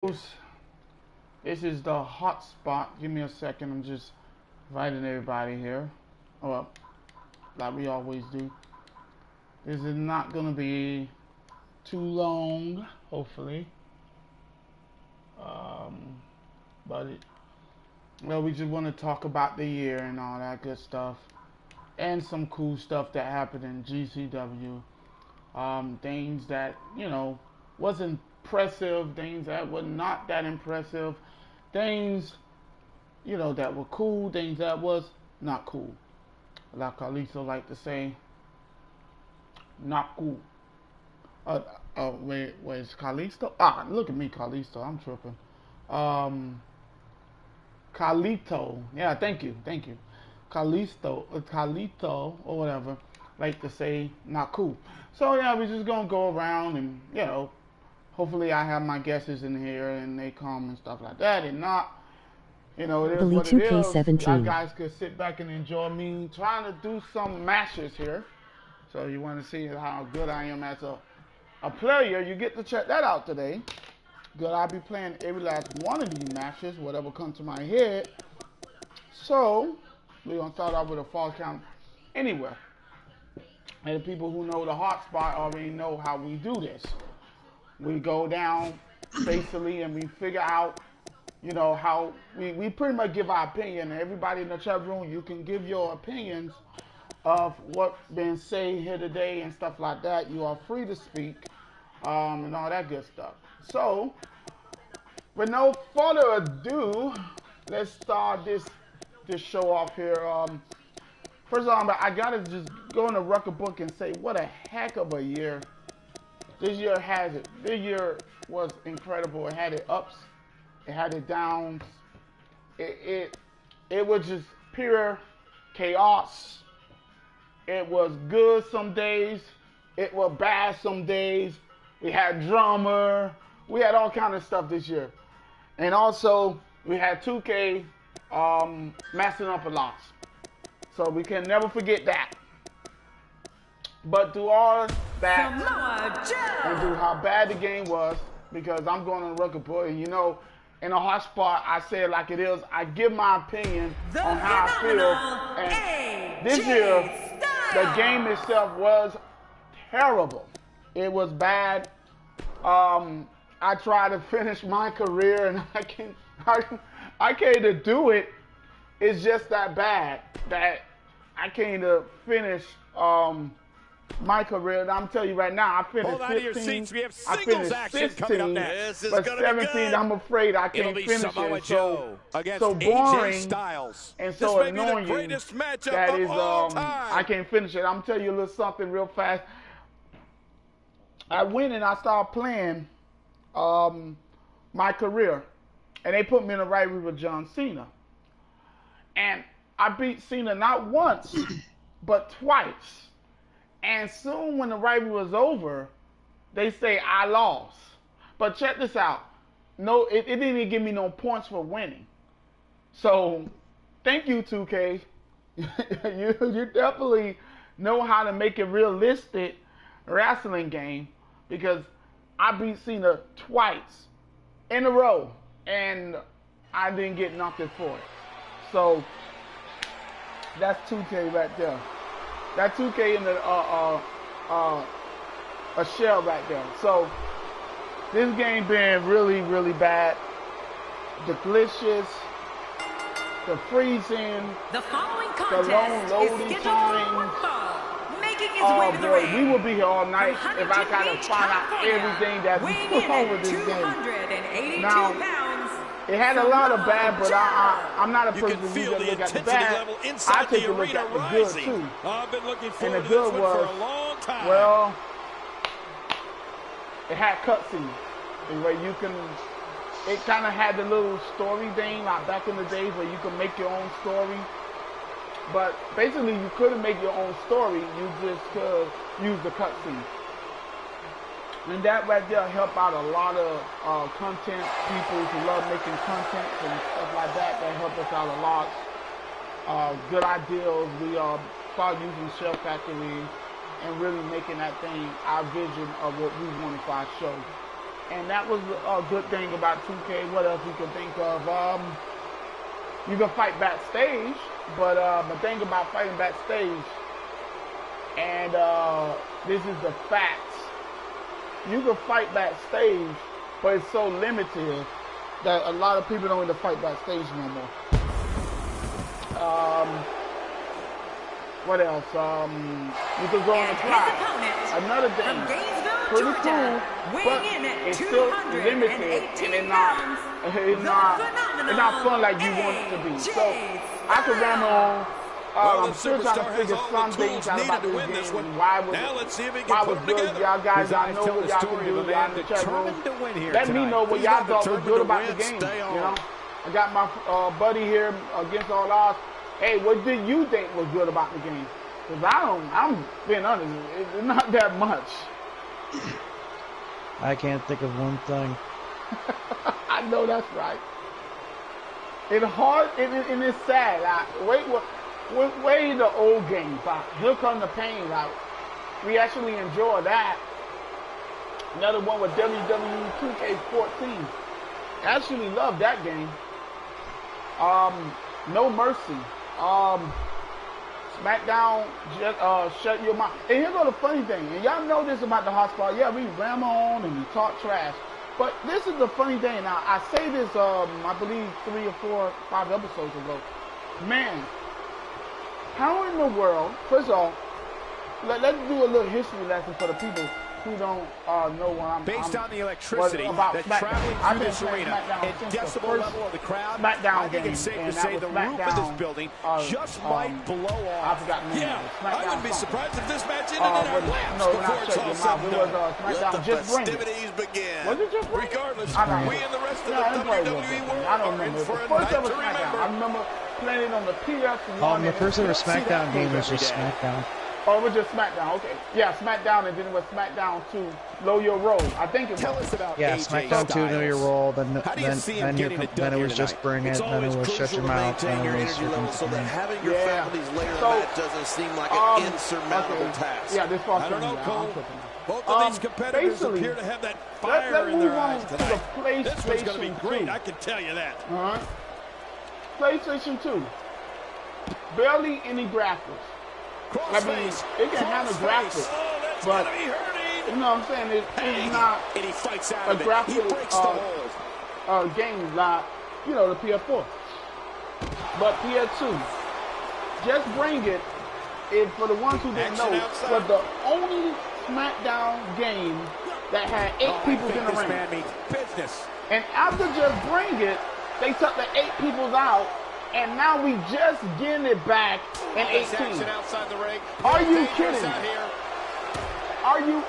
This is the hot spot. Give me a second. I'm just inviting everybody here. Well, like we always do. This is not going to be too long, hopefully. Well, we just want to talk about the year and all that good stuff. And some cool stuff that happened in GCW. Things that, was impressive, things that were not that impressive, things, that were cool, things that was not cool. Like Carlito like to say, not cool. Wait, is Carlito? Look at me, Carlito. I'm tripping. Carlito. Yeah, thank you. Carlito, or whatever, like to say, not cool. So, yeah, we're just going to go around and, hopefully I have my guesses in here and they come and stuff like that. And not, it is what it is. You guys could sit back and enjoy me trying to do some matches here. So you want to see how good I am as a player, you get to check that out today. Good, I'll be playing every last one of these matches, whatever comes to my head. So, we're going to start off with a false count anywhere. And the people who know the hot spot already know how we do this. We go down basically and we figure out, how we pretty much give our opinion. Everybody in the chat room, you can give your opinions of what's been said here today and stuff like that. You are free to speak and all that good stuff. So, with no further ado, let's start this show off here. First of all, I gotta just go in the record book and say what a heck of a year this year has it. This year was incredible. It had its ups, it had its downs. It was just pure chaos. It was good some days. It was bad some days. We had drama. We had all kind of stuff this year. And also, we had 2K messing up a lot. So we can never forget that. But through all that, and through how bad the game was, because I'm going on the record book, and in a hot spot, I say it like it is. I give my opinion on how I feel. And this year, the game itself was terrible. It was bad. I tried to finish my career, and I can't even do it. It's just that bad that I can't even finish my career. And I'm telling you right now, I finished 15. We have I finished 16, but 17. I'm afraid I can't finish it. So boring and so annoying that is I can't finish it. I'm telling you a little something real fast. I went and I started playing my career, and they put me in a rivalry with John Cena, and I beat Cena not once but twice. And soon when the rivalry was over, they say I lost. But check this out. No, it didn't even give me no points for winning. So thank you, 2K. you definitely know how to make a realistic wrestling game, because I beat Cena twice in a row and I didn't get nothing for it. So that's 2K right there. That 2K in the a shell right there. So this game been really, really bad. The glitches, the freezing, the following the long loading times. Oh boy, we will be here all night if I gotta find out everything that's wrong with this game. Now, it had a lot of bad, but I'm not a person who just look at the bad. I take a look at the good too. And the good was, well, it had cutscenes where you can. It kind of had the little story thing, like back in the days where you could make your own story. But basically, you couldn't make your own story. You just could use the cutscene. And that right there helped out a lot of content people who love making content and stuff like that. That helped us out a lot. Good ideas. We started using Shell Factory and really making that thing our vision of what we wanted for our show. And that was a good thing about 2K. What else you can think of? You can fight backstage, but the thing about fighting backstage, and this is the facts, you can fight backstage, but it's so limited that a lot of people don't even fight backstage no more. What else? You could go on the crowd. Another thing, pretty cool, but it's still limited, and it's not fun like you want it to be. So I could ramble on. I'm still trying to figure some things out about this game and why was good. Y'all guys, I know what y'all can do. Y'all in the chat room. Let me know what y'all thought was good about the game. You know, I got my buddy here against all odds. Hey, what did you think was good about the game? Because I'm being honest, it's not that much. I can't think of one thing. I know that's right. It's hard and it's sad. Wait the old games. Here Come the Pain. We actually enjoy that. Another one with WWE 2K14. I actually love that game. No Mercy. SmackDown, Shut Your Mouth. And here's the funny thing, and y'all know this about the hotspot. Yeah, we ramble on and we talk trash. But this is the funny thing. Now, I say this, I believe 3 or 4 or 5 episodes ago. Man, how in the world, first of all, let's do a little history lesson for the people who don't know what I'm based on the electricity that's traveling through this arena and decibel level of the crowd. SmackDown I think it's safe to say the roof of this building just might blow off. I forgot the name. Yeah, I wouldn't be surprised if this match ended in our laps before it's all said and done. Let the festivities begin. Was it just regardless, we and the rest of the WWE world are in for a night to remember. I remember playing it on the PS1. The first ever SmackDown game was just SmackDown. Oh, it was just SmackDown. Okay. Yeah, SmackDown, and then it was SmackDown 2, Know Your Role. I think it was. Tell us about SmackDown 2, Know Your Role. Then it was just Bring It. Then it was Shut Your Mouth. Then it was so that having your faculties later in match doesn't seem like an insurmountable task. Yeah, this I don't know, Cole. Both of these competitors appear to have that fire in their eyes tonight. This one's going to be great, I can tell you that. PlayStation 2. Barely any graphics. I mean, it can handle graphics, but you know what I'm saying? It's not a graphic game like, you know, the PS4. But PS2, Just Bring It, for the ones who didn't know, was the only SmackDown game that had 8 people in the ring. And after Just Bring It, they took the 8 people out. And now we just getting it back in 18. Are you kidding? Are you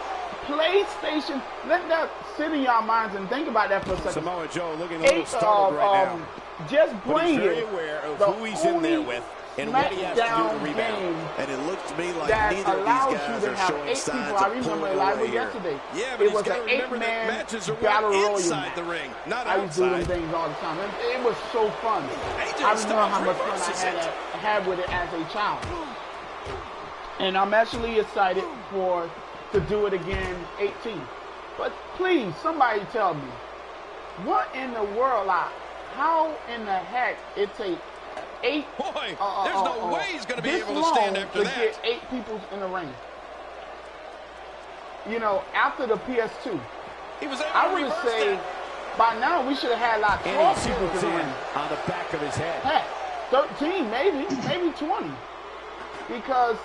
PlayStation? Let that sit in your minds and think about that for a second. Samoa Joe looking a little startled right now. Just Bring It. It. Aware of who he's in there with and what he has to do to rebound. And it looks to me like that neither allows of these guys you to are have showing 8 signs people. I of remember pulling live away with here. yesterday. Yeah, but it was an remember 8-man matches are battle royal inside match. the ring, not I used to do them outside. things all the time. It was so fun. I remember how much fun I had with it as a child. And I'm actually excited to do it again 18. But please, somebody tell me, what in the world, how in the heck it takes 8? Boy, there's no way he's going to be able to stand after that. Get 8 people in the ring. You know, after the PS2, I would say by now we should have had like 12 people in the ring. On the back of his head. Heck, 13 maybe 20. Because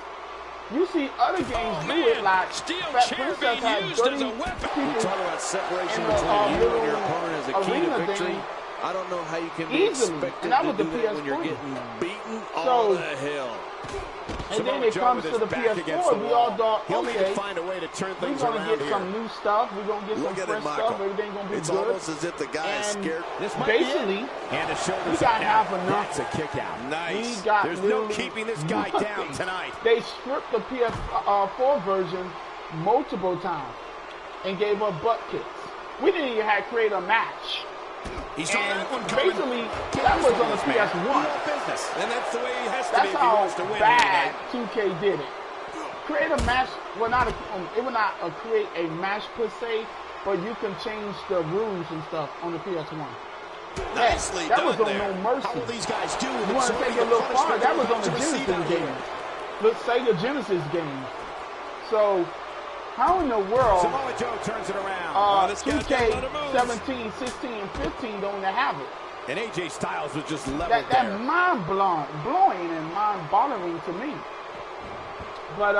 you see other games do it like Fat Princess had 30 people talk about separation between you and your opponent as a key to victory. I don't know how you can be expected to do that when you're getting beaten on the hill. And then it comes to the PS4, we all thought, okay, find a way to turn we're things going to around get some new stuff, we're going to get some fresh stuff, everything's going to be it's good. Almost as if the guy is scared. Basically, we got half enough. That's a kick out. Nice. There's no keeping this guy down tonight. They stripped the PS4 version multiple times and gave us butt kicks. We didn't even have to create a match. He saw that one coming. Basically, that was on the PS1. And that's the way he has to That's be if he how wants to win bad tonight. 2K did it. Create a match, well, not create a match per se, but you can change the rules and stuff on the PS1. Nicely that done was on there. No Mercy. How will these guys do? You want to take it a little far? That was on the Genesis game. The Sega Genesis game. So, how in the world Samoa Joe turns it around. 2K17, 16, and 15 don't have it? And AJ Styles was just leveled That mind-blowing and mind-boggling to me. But,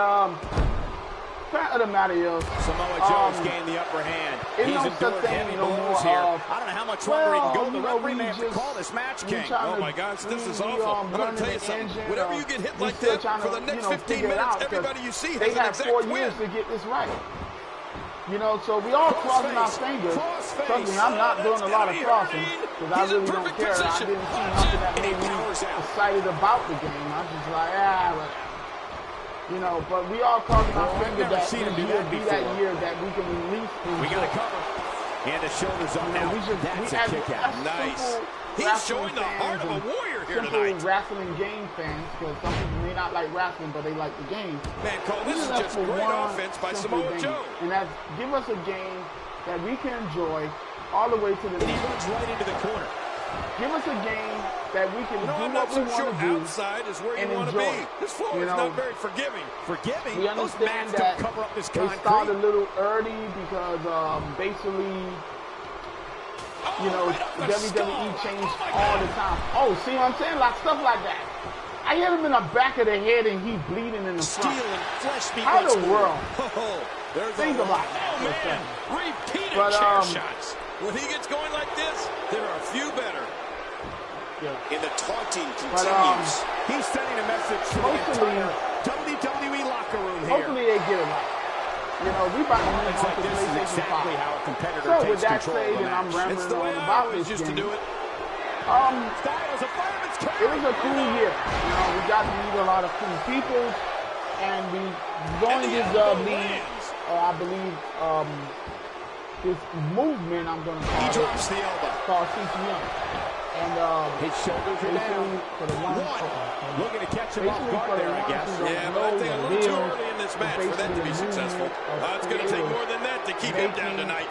fact of the matter is, Samoa Joe's gained the upper hand. He's endured heavy blows here. I don't know how much longer he can go. The referee may have to call this match, King. Oh my gosh, this is awful. I'm going to tell you something. Whenever you get hit like that, for the next 15 minutes, everybody you see has an exact win. They had 4 years to get this right. You know, so we all crossing our fingers. Trust me, I'm not doing a lot of crossing because I really don't care. I didn't see nothing that made me excited about the game. I'm just like, you know, but we all crossing our fingers that this year be that year that we can release these. We got to cover. And the shoulders up now. That's a kick out. Nice. He's showing the heart of a warrior here tonight. Simple wrestling game fans, because some people may not like wrestling, but they like the game. Man, Cole, this is just great offense by Samoa Joe. And that's give us a game that we can enjoy all the way to the end. He runs right into the corner. Give us a game that we can do I'm what not we so want sure to do outside is where you and want to enjoy. be. This floor is not very forgiving. Forgiving? We understand that cover up this they concrete. start a little early because basically, you know, WWE changed all the time. Oh, see what I'm saying? Like stuff like that. I hit him in the back of the head and he's bleeding in the front. Steel and flesh meat. How the world? Think about that. Oh, man. Repeated chair shots. When he gets going like this, there are a few better. And the taunting continues. He's sending a message to the entire WWE locker room here. Hopefully they get it right. You know, we about to move on to PlayStation 5. How a competitor So with that said, and I'm It's the way rambling on I about always this used to game. do it. It was a cool year. You know, we got to meet a lot of cool people, and we joined this league. I believe this movement, I'm going to call it, called CCM. And his shoulders are down. For the one, looking to catch him off guard there, I guess. Yeah, but I think a little too early in this match for that to be successful. It's going to take more than that to keep him down tonight.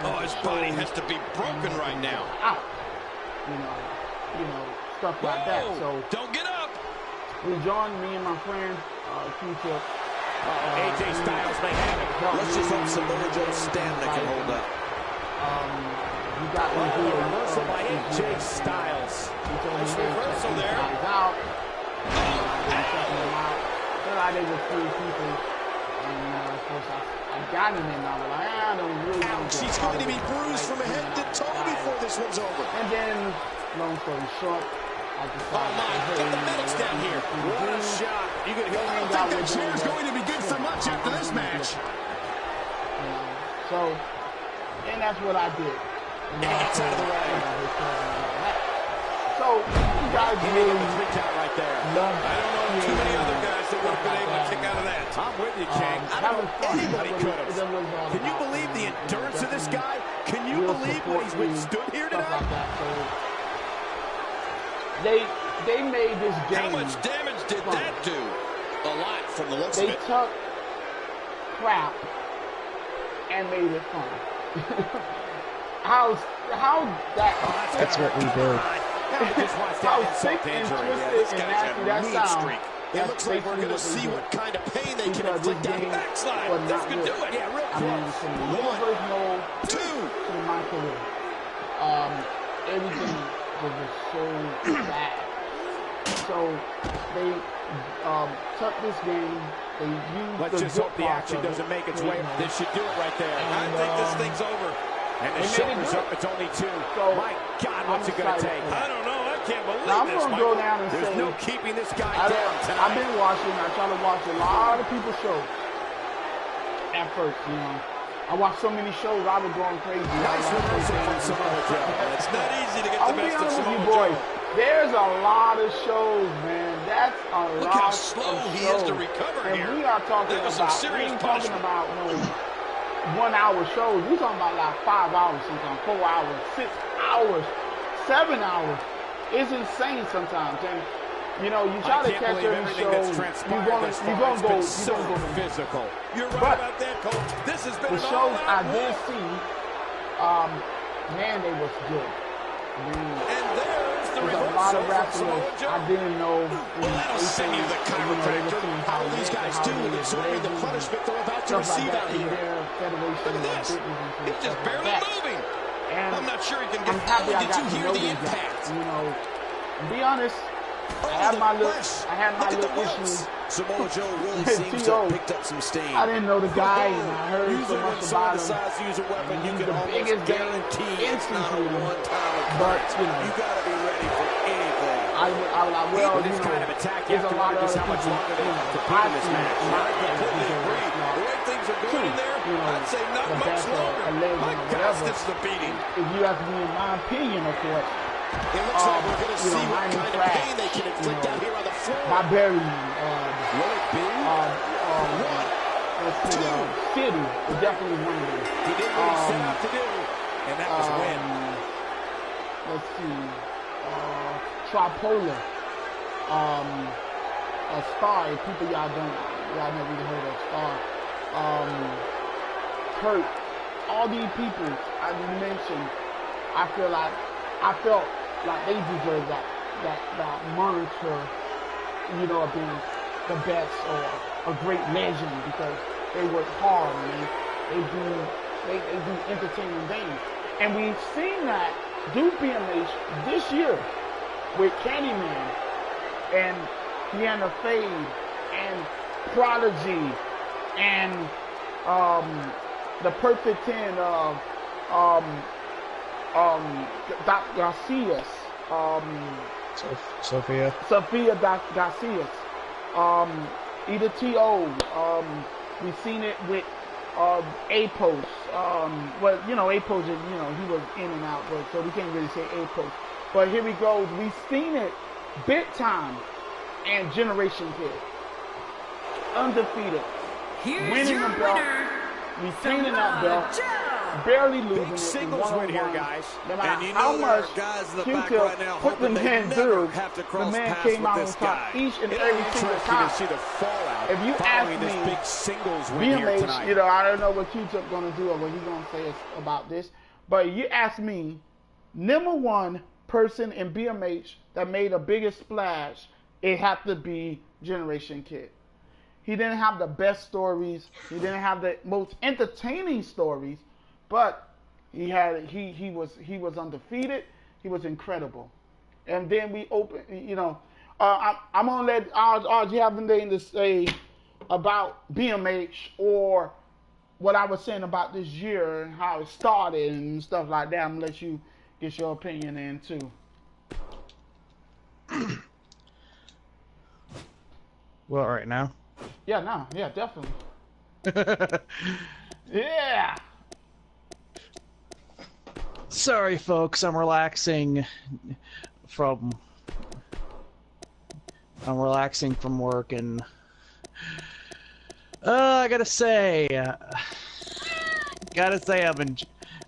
Oh, his body has to be broken right now. Out. You know, stuff like that. So don't get up. We joined, me and my friend Q-Tip. AJ Styles may have it. Let's just hope Samoa Joe's stamina can hold up. We got to do a reversal by AJ Styles. Nice reversal there. Out. Then I did with 3 people. And of course I got him in. I was like, I don't really want to. She's going to be bruised from head to toe before this one's over. And then, long story short, I decided get the medics down here. What a shot. You can hear. I don't think that chair's going to be good for much after this match. So, and that's what I did. It's out of the way. So, you guys really right there. love I don't know too many other guys that would have been able to kick out of that. I'm with you, King. I don't know anybody could have. Can you believe the endurance of this guy? Can you believe what he's withstood here tonight? They made this game. How much damage did that do? A lot from the looks of it. They took crap and made it fun. How that? That's what we do. How sick and twisted and nasty that sounds. It looks like we're going to see what kind of pain they can inflict on the backslide. This could do it. Yeah, real close. From the universe mode 2 to my career. Everything was just so bad. So they took this game. They used Let's just hope the action doesn't make its way. This should do it right there. I think this thing's over. And the shoulders up. It's only 2. So, my God, what's it going to take? I don't know. I can't believe now, I'm this. going to go down and There's say, no keeping this guy down tonight. I've been watching. I try to watch a lot of people's shows. At first, you know, I watched so many shows. I was going crazy. Nice reversal from Samoa Joe. It's not easy to get the best of Samoa boys. Joe. There's a lot of shows, man. That's a lot of shows. Look how slow he is to recover and here. we are talking That was about, some serious we ain't talking punishment. about no 1 hour shows. We're talking about like 5 hours sometimes, 4 hours, 6 hours, 7 hours. It's insane sometimes. And You know, you try to catch every show, you're gonna go physical. You're right about that, Cole. This has been the shows I did see, man, they was good. And there's the a lot of wrestlers I didn't know. Well, that'll send you the chiropractor. How will these guys do with absorbing the punishment they're about to receive out here? Look at this. He's just barely moving. And I'm not sure he can get happy I did got you to hear know the these impact? guys. You know, to be honest, I had my little issues. Samoa Joe really seems to have picked up some steam. I didn't know the guy, and I heard so much about him. Use a weapon, you can the biggest guarantee it's not a one-time but you know, you got to be ready for anything. Well, this kind of attack, you there's have to a lot wonder of just how much longer they have to compete in this match. I completely agree. The way things are going in there, I'd say not much longer. My gosh, this is a beating. If you ask me, in my opinion, of course, it looks like we're going to see what kind of pain they can inflict out here on the floor. My Berryman, Will it be? let's see, City is definitely one of them. He did what he set out to do, and that was a win. Let's see, Tripolar, a Star. People y'all never really heard of Star. Kurt, all these people I mentioned, I felt like they deserve that monitor, you know, of being the best or a great legend, because they work hard and they do entertaining things. And we've seen that do BMH this year with Candyman and Deanna Fade and Prodigy and the Perfect 10 of Doc Garcias, Sophia Garcias, either T.O. We've seen it with A-Post. Well, you know, A-Post, you know, he was in and out, but so we can't really say A-Post. But here we go. We've seen it big time and Generation Kid. Undefeated. Winning the belt. Retaining that belt. Barely losing it. Singles win here, guys. No matter how much Q-Tip put the man through, the man came out on top each and every single time. If you ask me, BMH, you know, I don't know what Q-Tip going to do or what he's going to say about this, but you ask me, number one person in BMH that made a biggest splash, it had to be Generation Kid. He didn't have the best stories. He didn't have the most entertaining stories, but he was undefeated. He was incredible. And then we open, you know, I'm gonna let RG have anything to say about BMH or what I was saying about this year and how it started and stuff like that. I'm gonna let you get your opinion in too. Well, right now. Yeah, no, yeah, definitely. Yeah. Sorry, folks, I'm relaxing from work, and I gotta say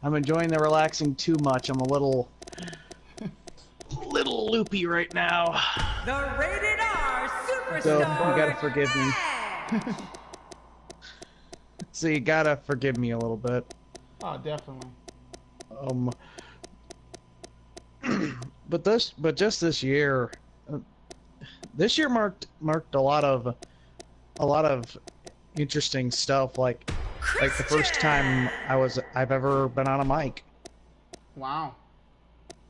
I'm enjoying the relaxing too much. I'm a little loopy right now. The rated R superstar. So you gotta forgive me. So you gotta forgive me a little bit. Oh, definitely. But just this year marked a lot of interesting stuff. Like the first time I've ever been on a mic. Wow.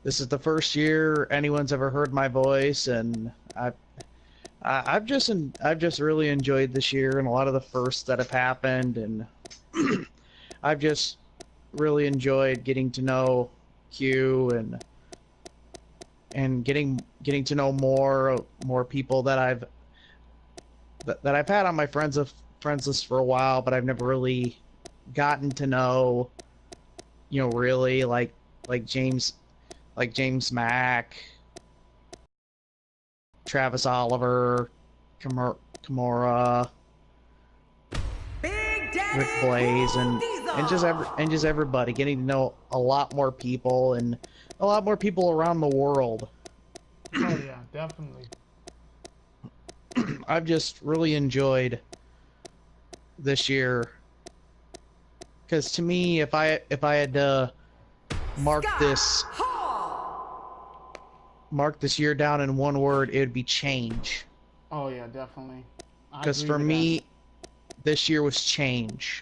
This is the first year anyone's ever heard my voice, and I've just really enjoyed this year and a lot of the firsts that have happened, and I've just really enjoyed getting to know Q and getting to know more people that I've had on my friends list for a while, but I've never really gotten to know, you know, really like James Mack, Travis Oliver, Kimura, Rick Blaze, and just everybody, getting to know a lot more people and a lot more people around the world. Oh yeah, definitely. I've just really enjoyed this year, because to me, if I had to mark this year down in one word, it would be change. Oh yeah, definitely. Because for me, this year was change.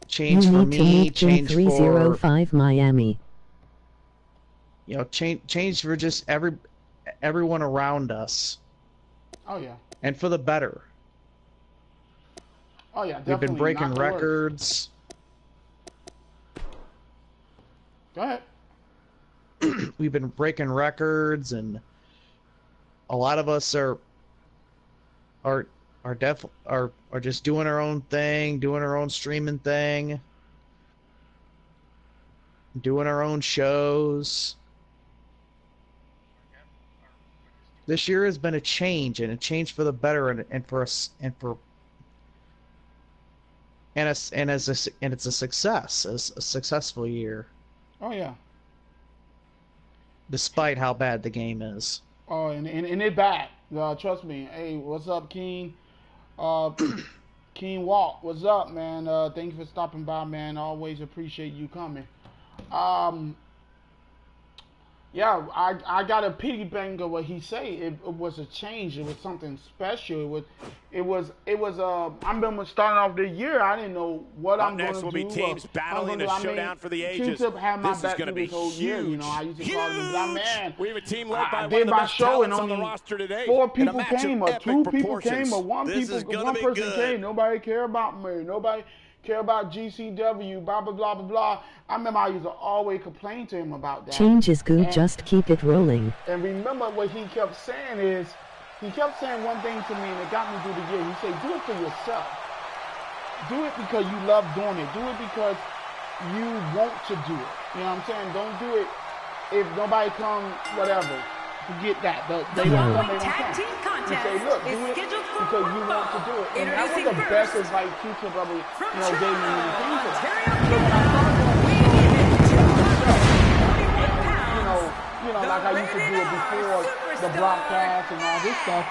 Change for me, change for 305 Miami. You know, change for just everyone around us. Oh yeah. And for the better. Oh yeah, definitely. We've been breaking records. Go ahead. We've been breaking records, and a lot of us are just doing our own thing, doing our own streaming thing, doing our own shows. This year has been a change, and a change for the better, and it's a success, a successful year. Oh yeah. Despite how bad the game is. Oh, and it bad. Trust me. Hey, what's up, Keen? Keen Walk, what's up, man? Thank you for stopping by, man. Always appreciate you coming. Yeah, I got a piggy bank of what he say. It was a change. It was something special. It was. I remember starting off the year, I didn't know what I'm going to do. Next will be teams battling a showdown for the ages. Q-Tip had my back through this whole year. You know, I used to call him Black Man. We have a team led by I one did of the my best show and talents on only the roster today. 4 people came, or 2 people proportions. came, or one person came. Nobody care about me. Nobody care about GCW, blah, blah, blah, blah, blah. I remember I used to always complain to him about that. Change is good, just keep it rolling. And remember what he kept saying is, he kept saying one thing to me, and it got me through the year. He said, do it for yourself. Do it because you love doing it. Do it because you want to do it. You know what I'm saying? Don't do it if nobody comes, whatever. Forget that. They don't come, they don't come. You say, look, do it because you want to do it. And that was the best advice Q-Tip ever, gave me when it came to that. So when I started doing it, like I used to do it before the broadcast and all this stuff,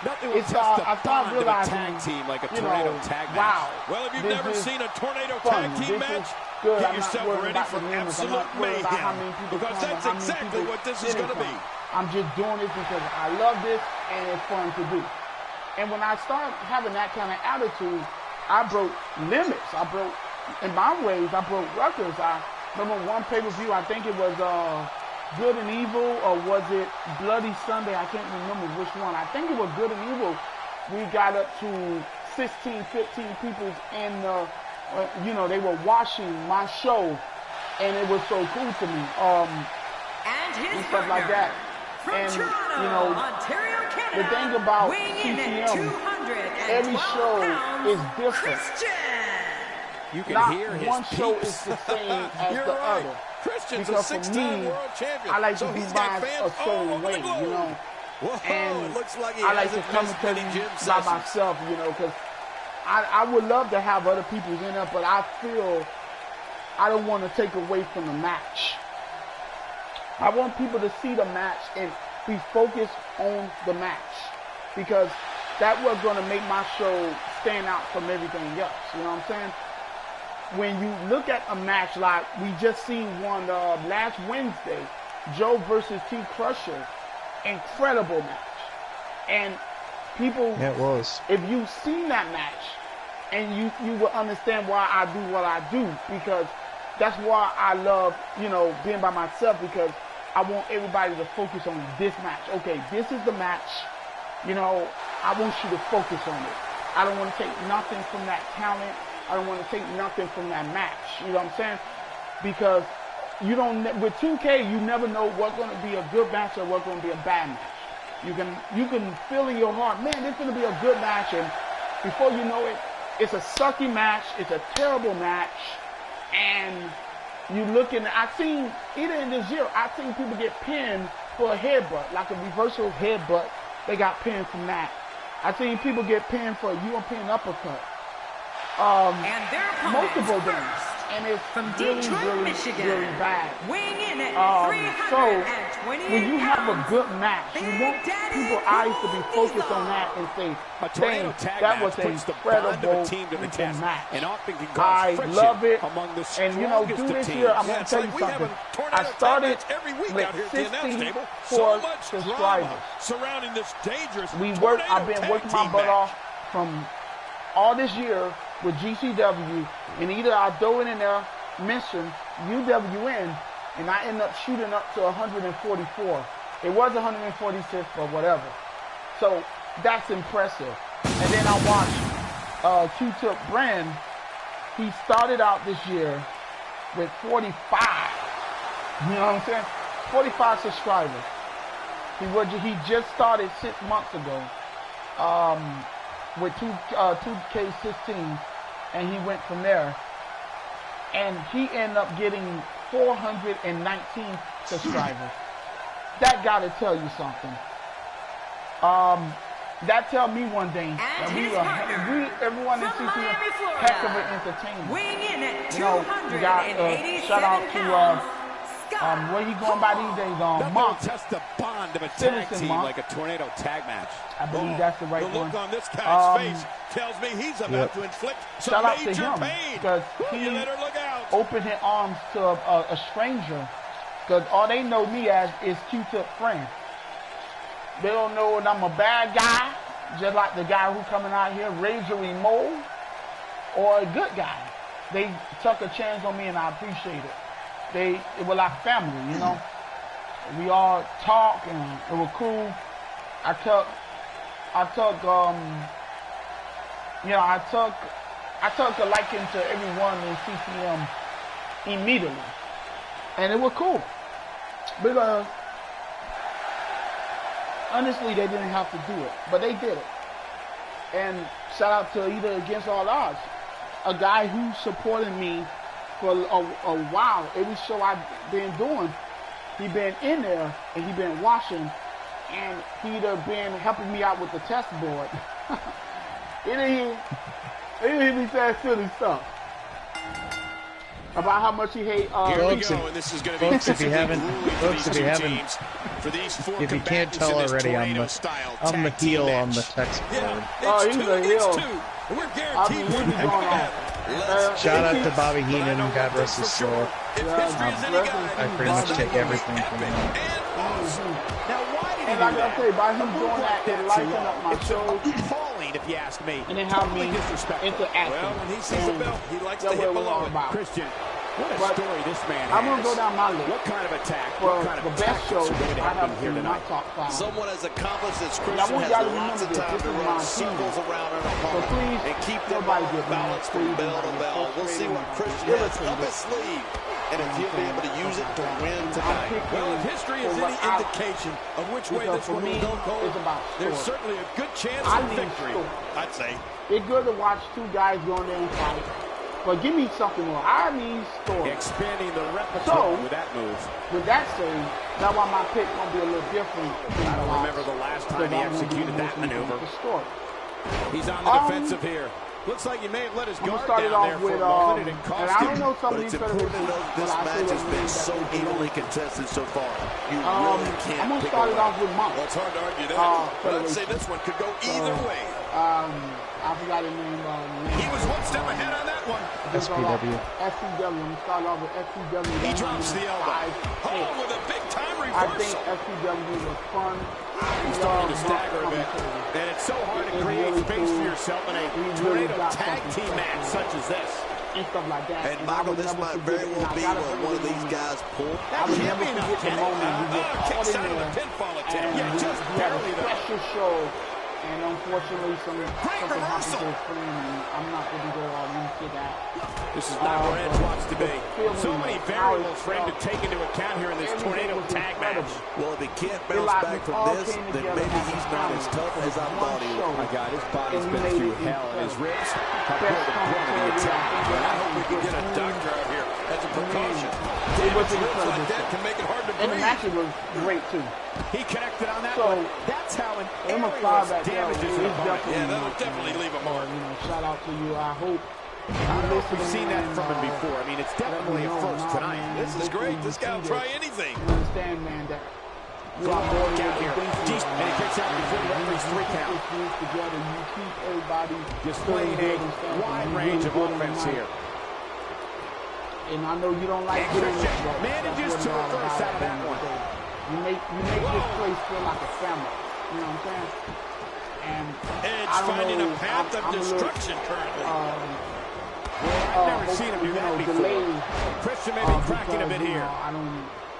I started realizing, tag team like a tornado tag match. Wow. Well, if you've never seen a tornado fun. tag team match, good. get yourself ready for absolute mayhem, because that's exactly what this is going to be. I'm just doing this because I love this and it's fun to do. And when I started having that kind of attitude, I broke limits. In my ways, I broke records. I remember one pay-per-view, I think it was Good and Evil, or was it Bloody Sunday? I can't remember which one. I think it was Good and Evil. We got up to 16, 15 people in the, they were watching my show, and it was so cool to me. And stuff like that. And, Toronto, Ontario, Canada, the thing about CCM, every show is different. You can Not hear his one show peeps. is the same as You're the right. other. Christian's Because a for six-time me, world champion. I like so to be he's got by fans a certain all over way, the globe. Whoa, And it looks like he I like to hasn't missed commentate many gym by sessions. myself, because I would love to have other people in there, but I feel I don't want to take away from the match. I want people to see the match and be focused on the match, because that was going to make my show stand out from everything else. You know what I'm saying? When you look at a match like we just seen one last Wednesday, Joe versus T Crusher, incredible match. And people, Yeah, it was. if you've seen that match, and you will understand why I do what I do, because that's why I love, being by myself, because I want everybody to focus on this match. Okay, this is the match. I want you to focus on it. I don't want to take nothing from that talent. I don't want to take nothing from that match. You know what I'm saying? Because with 2K, you never know what's going to be a good match or what's going to be a bad match. You can feel in your heart, man, this is going to be a good match, and before you know it, it's a sucky match. It's a terrible match, and you look in. I've seen either in this year, I've seen people get pinned for a headbutt, like a reversal headbutt. They got pinned from that. I've seen people get pinned for a European uppercut. And multiple things, and it's from really, Detroit, really, Michigan, really bad. weighing in at 320 when you have a good match, you want people's eyes to be focused on that and say, dang, that was an incredible match. I love it. And, you know, through this year, I'm going to tell you something. I started with 64 subscribers. I've been working my butt off from all this year with GCW, and either I throw it in there, mention UWN, and I end up shooting up to 144. It was 146 or whatever. So that's impressive. And then I watched Q-Tip Brand. He started out this year with 45. You know what I'm saying? 45 subscribers. He just started 6 months ago with 2K16, and he went from there. And he ended up getting 419 subscribers. That got to tell you something. That tell me one thing. That everyone in CCM, heck of an entertainment. You know, you got shout out to where he going by these days? Monk. Test the bond of a tag team like a tornado tag match. I believe that's the right one. The look one. on this guy's face tells me he's about to inflict some major pain. Because he opened his arms to a stranger. Because all they know me as is Q-Tip Friend. They don't know that I'm a bad guy, just like the guy who coming out here, Razor Remote, or a good guy. They took a chance on me, and I appreciate it. It was like family, you know. We all talk, and it was cool. I took a liking to everyone in CCM immediately, and it was cool because honestly they didn't have to do it, but they did it. And shout out to Either Against All Odds, a guy who supported me for a while. Every show I've been doing, he been in there and he been watching, and he'd have been helping me out with the test board. He didn't hear me say silly stuff about how much he hate. Folks, if you haven't, if you can't tell already, I'm the heel on the text board. Oh, he's a heel. I mean, what is going on? Shout out to Bobby Heenan, God rest his soul. I pretty much take everything from him. And like I say, by him doing that, it lightened up my show. If you ask me, and then how me interacting. Well, when he sees the belt, he likes to hit below it. Christian, what a story this man has. I'm gonna go down my list. What kind of attack? For what kind the of best show I have here in my tonight? top 5. Someone as accomplished as Christian I want has y'all to lots of remember time this. to This is run my circles team. around an So opponent please, and keep them nobody all get balanced from bell to bell. We'll see what Christian has up his sleeve, and if he'll be able to use it to win tonight. Well, if history is any indication of which way this one will go, there's certainly a good chance of victory, I'd say. It's good to watch two guys go in there and fight, but give me something more. I need story. Expanding the repertoire with that move. With that said, that's why my pick gonna be a little different. I don't remember the last time he executed that maneuver. He's on the defensive here. Looks like you may have let his guard down there for a moment, and it cost and I don't know some but of it's these important to note this match has been so evenly contested so far. You really can't I'm gonna pick start a it off with Monk. Well, it's hard to argue that, but I'd say this one could go either way. I forgot his name. He was one step ahead on that one. SPW. SPW. I'm gonna start off with SPW. He drops the elbow. Oh, with a big time reversal. I think SPW was fun. He's starting to stagger a bit. And it's so hard to create space for yourself in a tornado tag team match such as this. And stuff like that. And Michael, this might very well be one of these guys pull. I would never forget the moment we were caught in there, and we had a special show, and unfortunately something happened to his friend, and I'm not going to go all into that. This is not where Edge wants to be. So many variables for him to take into account here in this tornado tag match. Well, if he can't bounce back from this, then maybe he's not as tough as I thought he was. My God, his body's been through hell, and his ribs have been the brunt of the attack. And I hope we can get a doctor out here as a precaution. It was incredible. Like that can make it hard to breathe. And the match was great too. He connected on that one. That's how an aerial damages an opponent. Yeah, that'll definitely leave a mark. Shout out to you. I hope. I don't know if we've seen that from him before. I mean, it's definitely a first tonight. This is great. This guy will try anything. You understand, man, that You are more than here. And he kicks out before the referee's 3 count. Together, you keep everybody displaying a wide range of offense here. And I know you don't like getting this, but manages to reverse out of that one. You make this place feel like a family. You know what I'm saying? And Edge finding a path of destruction currently. I've never seen him do that before. Christian may be cracking a bit here.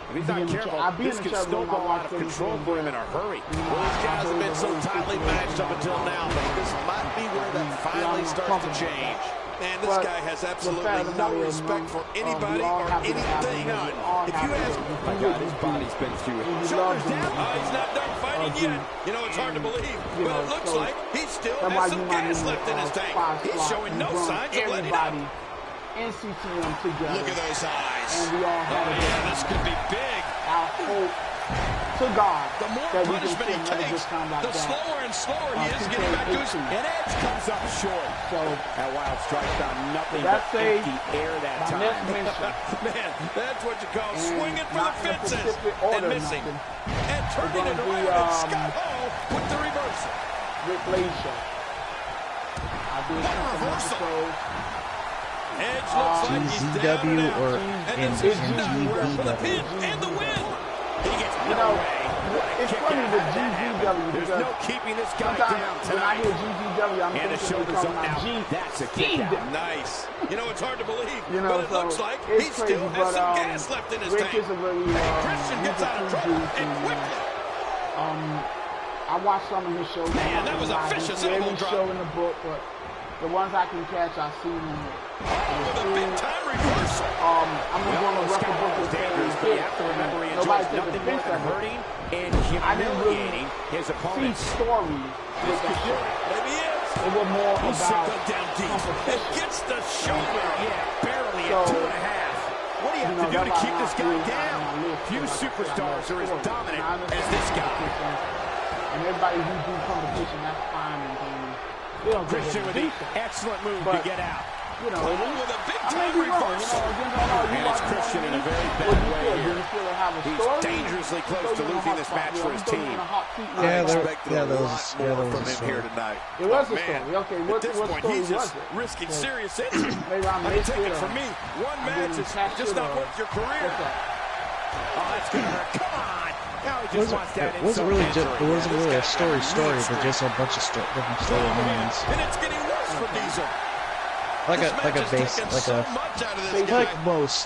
If he's not careful, this could snowball out of control for him in a hurry. Well, these guys have been so tightly matched up until now, but this might be where that finally starts to change. Man, this guy has absolutely no respect for anybody or anything. None. If you ask, oh my God, his body's been through it. Shoulders down. He's not done fighting yet. You know, it's hard to believe, but it looks like he still has some gas left in his tank. He's showing no signs of letting up. NCTM together. Look at those eyes. And we all have this could be big. I hope to God the more that we can punishment he takes, like the slower and slower he is getting back to his feet. And Edge comes up short. So that wild strike found nothing but that's empty air that time. Man, that's what you call swinging for the fences and missing. And turning it around and Scott Hall with the reversal. Revelation. Reversal. Edge looks like he's down GCW and out. or And this is nowhere for the pin and the win. He gets no way. It's funny with GCW There's no keeping this guy down when I hear GCW, I'm and thinking they're talking about G. That's a kick out. Nice. You know, it's hard to believe, you know, but it looks like he still has some gas left in his tank. Christian gets out of trouble and quickly. I watched some of his shows. Man, that was a vicious elbow drop. Show in the book, but the ones I can catch, I've seen them. With a big-time reversal. I'm going to record book with Terry Hick. Nobody took offense at hurting and humiliating his opponent. See stories with the shit. Maybe he is. It was more He's about down deep. It gets the shoulder. Yeah, barely at 2.5. What do you have to do to keep this guy down? Few superstars are as dominant as this guy. And everybody who do competition, that's fine and things. They don't Christian with the excellent move to get out. You know, with a big-time reversal. And it's Christian in a very bad way here. He's dangerously close to losing this match for his team. Yeah, there was from him here tonight. It was a story. Okay, what story he's was just it? risking serious injury. Maybe I I mean, missed take it it. from me. One match is just not worth your career. Oh, that's going to hurt. Come on. Now he just wants that it wasn't really a story, but just a bunch of different storylines. And it's getting worse for Diesel. Like most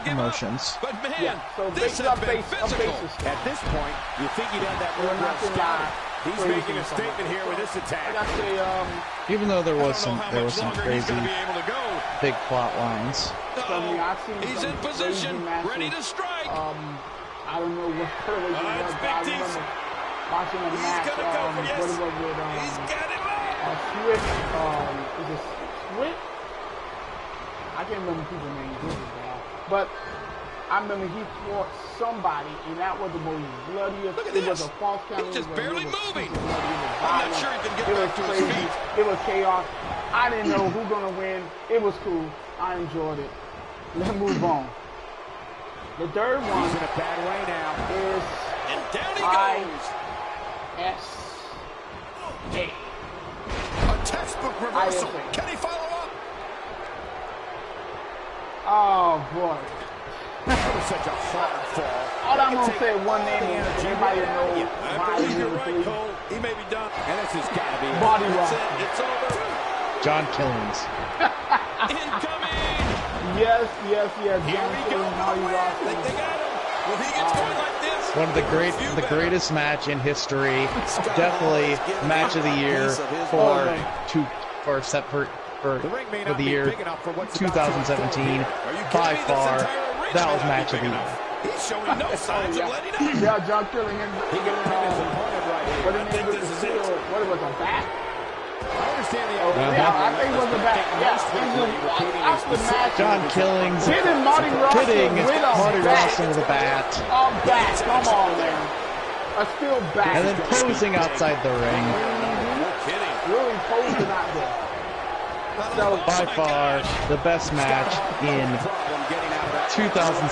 emotions. But man, so this has been physical. At this point, you think he'd have that move well scouted. He's making a statement here with this attack. Even though there was some crazy big plot lines. He's in position, ready to strike. I don't know what it's Big Diesel. Watching a match. He's gonna go for yes. He's got him up. Swift. Is it Swift? I can't remember people's names. This is bad. But I remember he fought somebody, and that was the most bloodiest. Look at it this. was a false count. He's just barely moving. I'm not sure he can get back to his feet. It was chaos. I didn't know who's gonna win. It was cool. I enjoyed it. Let's move on. The third one. He's in a bad way now. Is and down he goes. ISA. A textbook reversal. Can he follow up? Oh boy. That was such a hard fall. All I'm going to say one name and everybody knows. I believe you're right, Cole. He may be done. And this has got to be Body Rock. It's over. John Killings. Incoming. Yes. Here John we go. Body Rock. They got him. Well, he gets going like this. One of the greatest match in history. Definitely match of the year for the year 2017. By far, that was match of the year. He's showing no signs of letting up. Yeah, John Killingham. He can what was a bat? I understand the Yeah, I think it was a bat. Yeah, after the match. John Killings hitting Marty Rosson with a bat. A bat, come on, man. A steel bat. And then posing outside the ring. No kidding. Really posing out there. So, by far, the best match in 2017.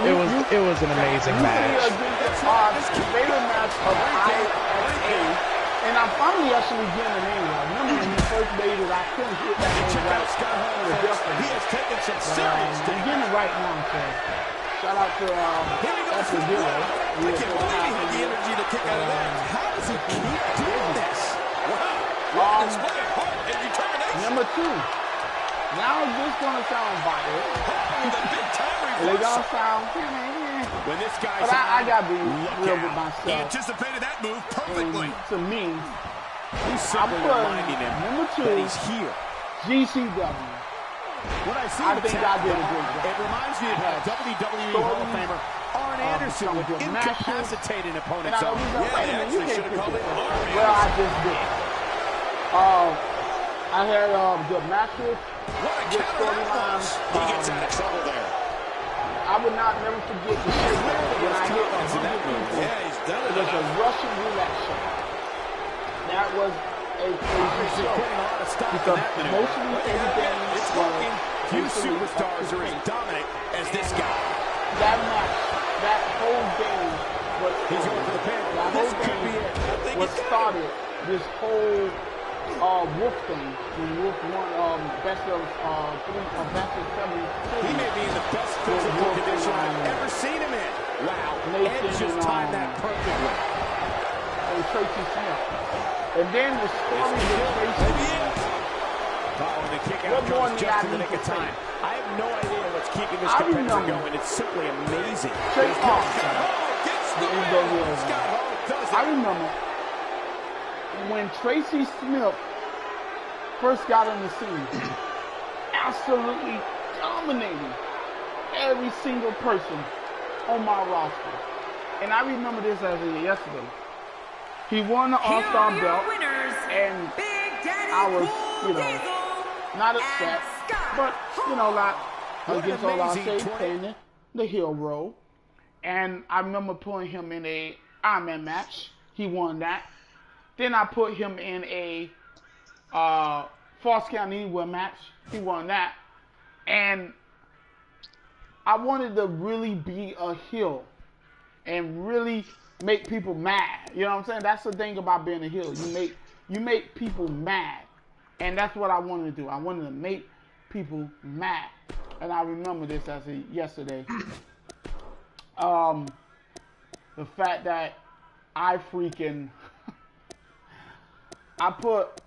It was an amazing match. Favorite match of ISA, and I'm finally actually getting the name right. Remember when he first made it, I couldn't get that name right. He has taken some serious I'm getting it right now, so shout out to Esther Dillon. I can't believe he had the energy to kick out of that. How does he keep doing this? Wow. Display of heart and determination. Number 2. Now this gonna sound biased. It's gonna sound, When this guy's but I gotta be real with He myself. anticipated that move perfectly. And to me, He's I'm simply putting reminding him number 2, that he's here. GCW. When I see I the think I did a good job. it reminds me of how WWE Hall of Famer Arn Anderson would some good matches. incapacitate an And opponent's I arm. was like, wait a minute, you they can't should have pick called it. it Arn Well, I Anderson. just did. I had good matches, What a good counter that storylines. was. He gets out of trouble there. I would not never forget the shit when I hit 100 people. Yeah, he's done It was a Russian roulette show. That was a crazy show. Because mostly everything It's was working. Few superstars are as dominant as this guy. that match, that whole game was He's going for the pin. that This whole could be game it. I think was it's got started. This whole Wolf thing when Wolf won best of 7. He may be in the best physical condition I've ever seen him in. Wow. Nathan Edge just timed that perfectly. And Tracy Smith. And then the story with Tracy. Oh, the kick What out more comes did just I in the need nick to of say? time. I have no idea what's keeping this I competitor remember. going. It's simply amazing. Trey Parker. Scott Hall gets the The win. NWO. Scott Hall does I it. remember when Tracy Smith first got on the scene, absolutely dominating every single person on my roster. And I remember this as of yesterday. He won the All-Star belt, and I was, not upset, but, like, against all our state playing the heel role. And I remember putting him in a Iron Man match. He won that. Then I put him in a False Count Anywhere match. He won that. And I wanted to really be a heel and really make people mad. You know what I'm saying? That's the thing about being a heel. You make people mad. And that's what I wanted to do. I wanted to make people mad. And I remember this as of yesterday. The fact that I freaking I put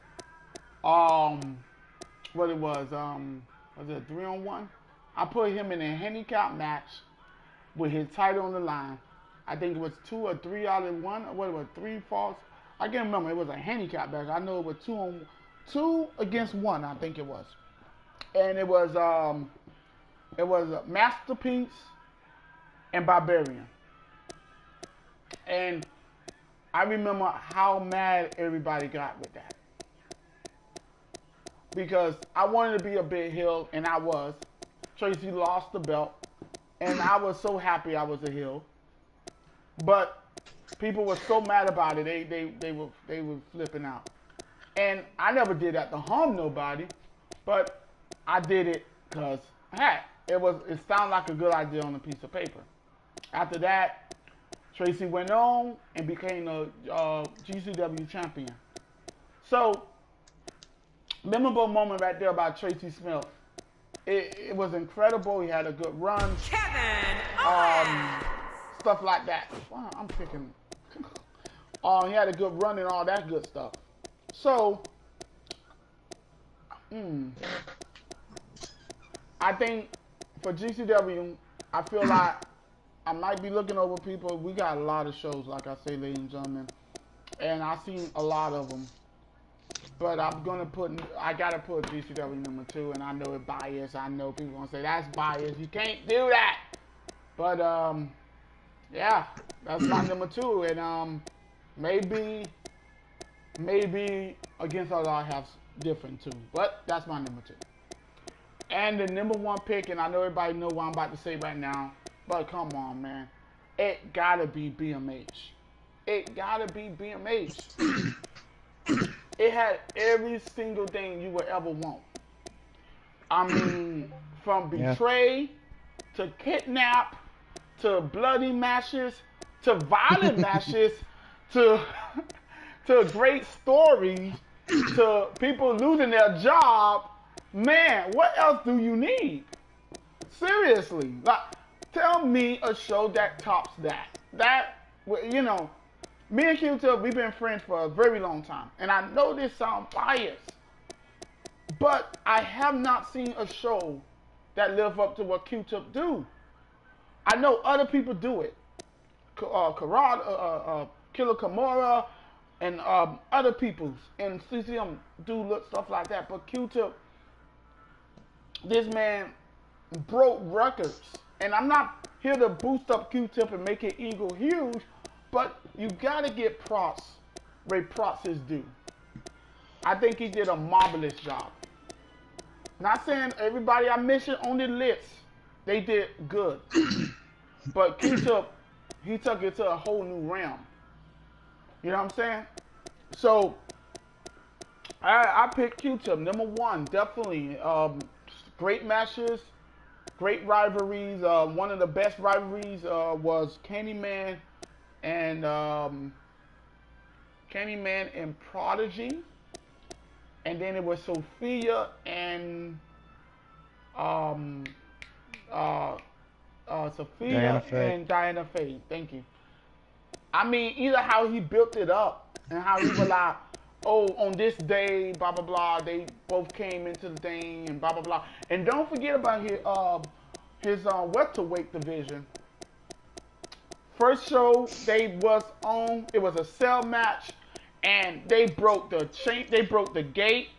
what it was it 3-on-1? I put him in a handicap match with his title on the line. I think it was 2 or 3 out of 1, or what it was, 3 falls. I can't remember. It was a handicap match. I know it was 2 against 1. I think it was, and it was Masterpiece and Barbarian. And I remember how mad everybody got with that. Because I wanted to be a big heel, and I was. Tracy lost the belt, and I was so happy I was a heel. But people were so mad about it, they were flipping out. And I never did that to harm nobody, but I did it because, hey, it sounded like a good idea on a piece of paper. After that, Tracy went on and became the GCW champion. So, memorable moment right there about Tracy Smith. It was incredible. He had a good run. Kevin Stuff like that. Wow, I'm picking. He had a good run and all that good stuff. So, I think for GCW, I feel like I might be looking over people. We got a lot of shows, like I say, ladies and gentlemen, and I've seen a lot of them. But I gotta put GCW number 2, and I know it's biased. I know people gonna say that's biased. You can't do that. But yeah, that's my number 2, and maybe Against All Odds have different too. But that's my number 2. And the number 1 pick, and I know everybody know what I'm about to say right now, but come on, man, it gotta be BMH. It gotta be BMH. It had every single thing you would ever want. I mean, from Betray to kidnap, to bloody matches, to violent matches, to great stories, to people losing their job. Man, what else do you need? Seriously, like, tell me a show that tops that. That, you know, me and Q-Tip, we've been friends for a very long time, and I know this sounds biased, but I have not seen a show that live up to what Q-Tip do. I know other people do it. Killer Kimura and other peoples, and CCM do stuff like that. But Q-Tip, this man broke records. And I'm not here to boost up Q-Tip and make it ego huge, but you gotta get props where props is due. I think he did a marvelous job. Not saying everybody I mentioned on the list, they did good. But Q-Tip, he took it to a whole new realm. You know what I'm saying? So, I picked Q-Tip, number one, definitely. Great matches, great rivalries. One of the best rivalries was Candyman and Prodigy. And then it was Sophia and Diana Faye. Thank you. I mean, either how he built it up and how he was like, oh, on this day, blah, blah, blah, they both came into the thing and blah, blah, blah. And don't forget about his welterweight division. First show they was on, it was a cell match, and they broke the chain, they broke the gate.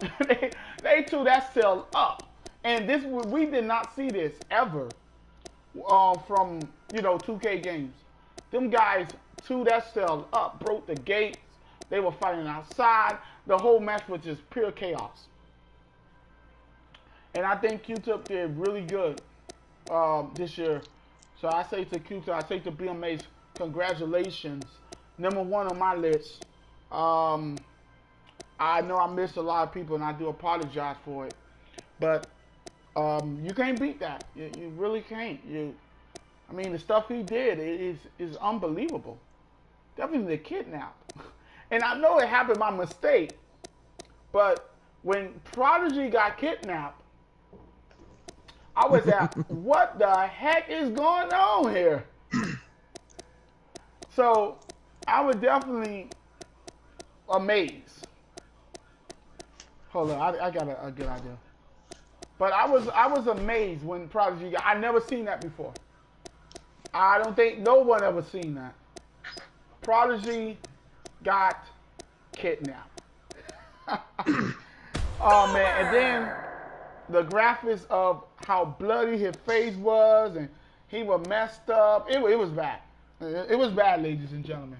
they threw that cell up. And this, we did not see this ever from, 2K games. Them guys threw that cell up, broke the gates. They were fighting outside. The whole match was just pure chaos. And I think Q-Tip did really good this year. So I say to Q-Tip, I say to BMA's, congratulations. Number one on my list. I know I missed a lot of people, and I do apologize for it. But you can't beat that. You really can't. I mean, the stuff he did is unbelievable. Definitely the kidnap. And I know it happened by mistake, but when Prodigy got kidnapped, I was like, what the heck is going on here? So I was definitely amazed. Hold on, I got a good idea. But I was amazed when Prodigy got, I never seen that before. I don't think no one ever seen that. Prodigy got kidnapped. Oh man, and then the graphics of how bloody his face was, and he was messed up. It was bad. It was bad, ladies and gentlemen.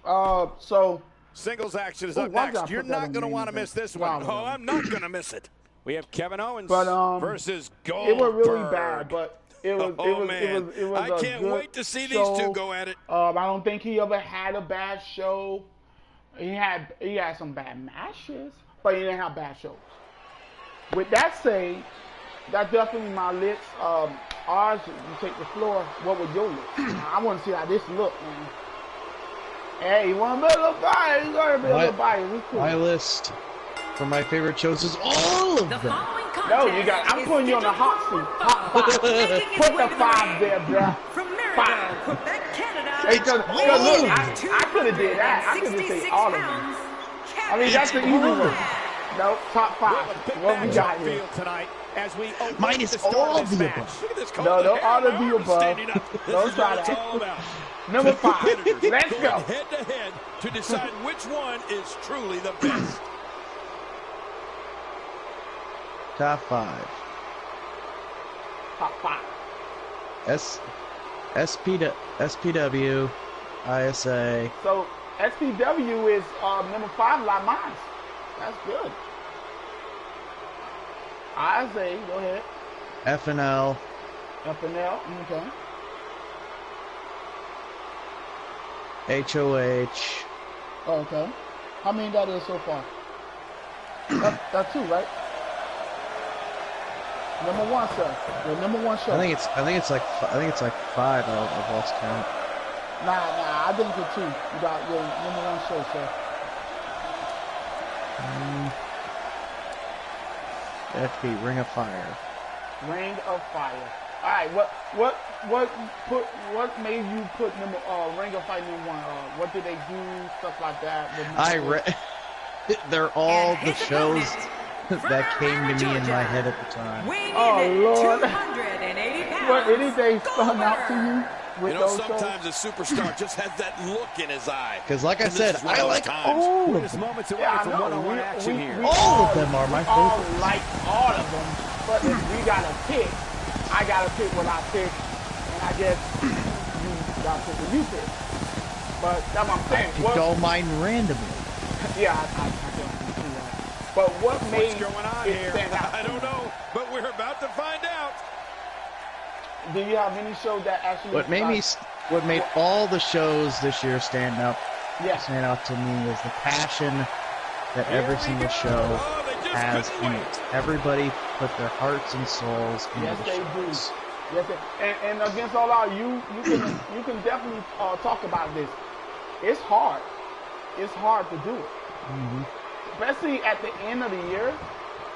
So singles action is up next. You're not going to want to miss this one. Oh, I'm not going to miss it. We have Kevin Owens versus Goldberg. It was really bad, but it was I can't wait to see these two go at it. I don't think he ever had a bad show. He had some bad matches, but he didn't have bad shows. With that said, that's definitely my list. Ours, you take the floor. What was your list? I want to see how this look, man. Hey, you want to be a little biased? You got to be a little biased. Cool. My list for my favorite shows is all of them. No, you got. I'm putting you on the hot seat. Hot 5. Put the 5 there, bro. 5. Hey, cause look, I could have did that. I could have said all of them. I mean, that's the easy one. No, top 5. What we got here? Mine is all of the above. No, all of the above. Don't try that. Number 5. Let's go. Head to head to decide which one is truly the best. Top 5. Top 5. SPW, ISA. So SPW is number 5 like mine. That's good. ISA, go ahead. FNL. FNL, okay. HOH. Okay. How many that is so far? That's 2, right? #1, sir. The #1 show. I think it's like 5. I've lost count. Nah. I think it's 2. You got your #1 show, sir. It have to be Ring of Fire. Ring of Fire. All right. What made you put Ring of Fire #1? What did they do? Stuff like that. They're all the shows that came to me in my head at the time. Oh Lord! 280 pounds. What, anything stand out to you? You know, sometimes a superstar just has that look in his eye. Because, like I said, I like all of them. Moments away from one-on-one action here. All of them are my favorite. All like all of them, but if we gotta pick, I gotta pick what I pick, and I guess you gotta pick what you pick. But that's what I'm saying. I don't mind randomly. Yeah, I can see that. But what made What's going on it here? stand out? I don't know, but we're about to find out. Do you have any show that actually? What made all the shows this year stand out to me is the passion that every single show has in it. Everybody put their hearts and souls into the shows. Yes, and against all odds, you can definitely talk about this. It's hard. It's hard to do it. Mm-hmm. Especially at the end of the year,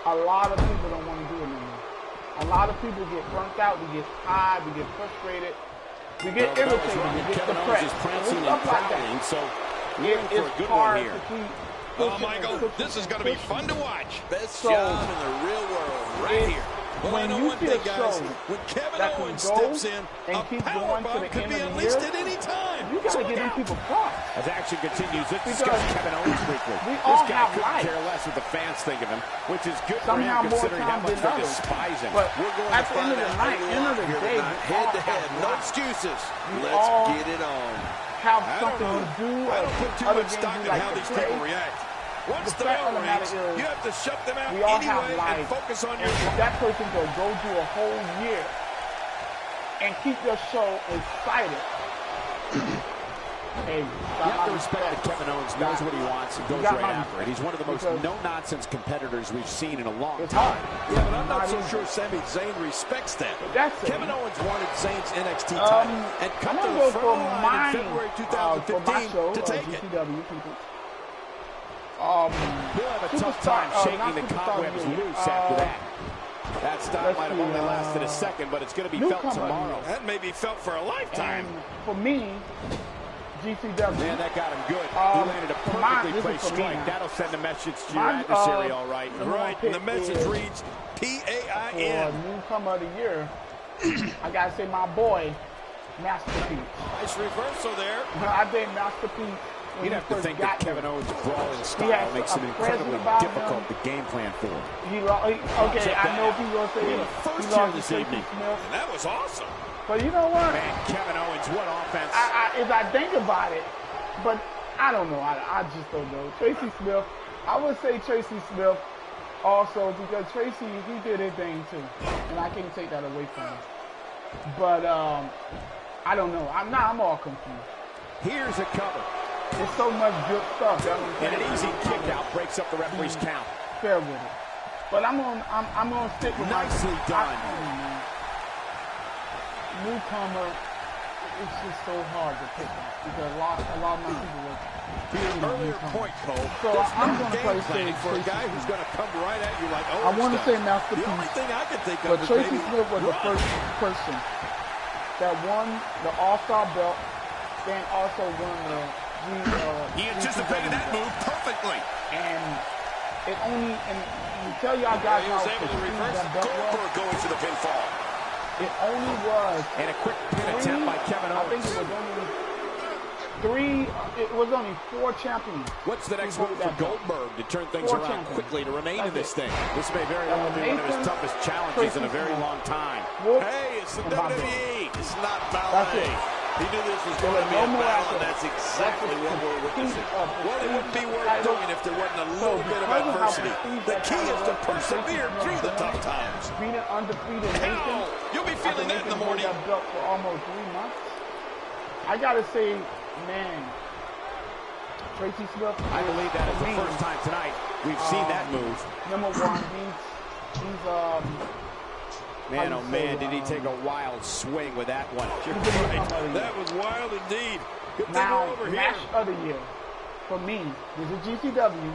a lot of people don't want to do it anymore. A lot of people get burnt out, we get tired, we get frustrated, we get irritated, we get depressed, stuff like that. So it's hard to keep Oh, Michael, this is going to be fun to watch. Best job in the real world right here. Well, when I know you one see thing, a guys. show When Kevin that can Owens go steps in, and a keep power going to bomb the could end be of the unleashed year, at any time. you got to get them people crossed. As action continues, let's Because discuss Kevin Owens briefly. we This all guy have couldn't life. care less what the fans think of him, which is good Somehow for him more considering how time much than they others. despise him. But We're going at to the end find of the out night, who end of the here day, tonight. we Head all to head, have no life. excuses. We Let's all get it on. have I don't something know. to do. I don't put too other much games stock we in like how to these play. people react. Once the The fact bell of the matter rings, is, you have to shut them out we all have anyway and life. focus on And your if that person could go through a whole year and keep your show excited. Hey, You have to respect that Kevin Owens knows what he wants and goes right after it. He's one of the most no-nonsense competitors we've seen in a long time. Yeah, but I'm not so sure Sami Zayn respects that. Kevin Owens wanted Zayn's NXT title and cut to the front line in February 2015 to take it. GCW people. He'll have a tough time shaking the cobwebs loose after that. That style might have only lasted a second, but it's going to be felt tomorrow. That may be felt for a lifetime. And for me, GCW. Man, that got him good. He landed a perfectly placed strike. That'll send a message to your adversary, all right. Right, and the message reads P-A-I-N. For newcomer of the year, I got to say my boy, Masterpiece. Nice reversal there. I think Masterpiece. You'd have to think that Kevin Owens' brawling style makes him incredibly difficult to game plan for. Okay, I know people are saying first he here lost this to evening. Tracy Smith. And that was awesome. But you know what? Man, Kevin Owens, what offense. If I think about it, but I don't know. I just don't know. Tracy Smith, I would say Tracy Smith also because Tracy, he did his thing too. And I can't take that away from him. But I don't know. I'm all confused. Here's a cover. There's so much good stuff. And an easy kick out breaks up the referee's count. Fair with it. But I'm gonna stick with Nicely done. Newcomer, it's just so hard to pick up because a lot of my people were. To your earlier point, Cole, So I'm going to play planning for a guy who's going to come right at you like I want to say Masterpiece. The only thing I can think But of is Tracy maybe Smith was the first person that won the All-Star belt, then also won the He anticipated that move perfectly. And it only, and you tell y'all guys He how was able to reverse that belt was. Goldberg going to the pinfall. It only was. And a quick pin attempt by Kevin Owens. I think it was only it was only 4 champions. What's the next move for Goldberg to turn things around quickly to remain in this thing? This may very well be one of his toughest challenges in a very long time. Hey, it's the WWE. It's not ballet. He knew this was going to be a battle, and that's exactly what we're witnessing. Well, it wouldn't be worth doing if there wasn't a little bit of adversity. The key is to persevere through the tough times. Being an undefeated Nathan. You'll be feeling that in the morning. That belt for almost 3 months. I gotta say, man, Tracy Smith. I believe that is the first time tonight we've seen that move. Number one, Man, oh man, did he take a wild swing with that one. You're right. That was wild indeed. Good thing we're over here. Match of the year for me. This is GCW.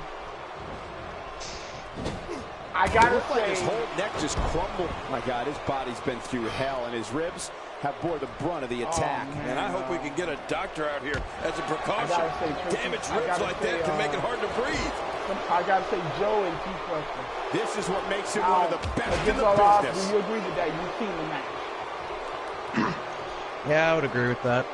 I gotta say, his whole neck just crumbled. My God, his body's been through hell, and his ribs have bore the brunt of the attack. And I hope we can get a doctor out here as a precaution. Damaged ribs like that can make it hard to breathe. I gotta say, Joe and Keith Preston. This is what makes him one of the best in the business. Do you agree with that? You've seen the match. Yeah, I would agree with that.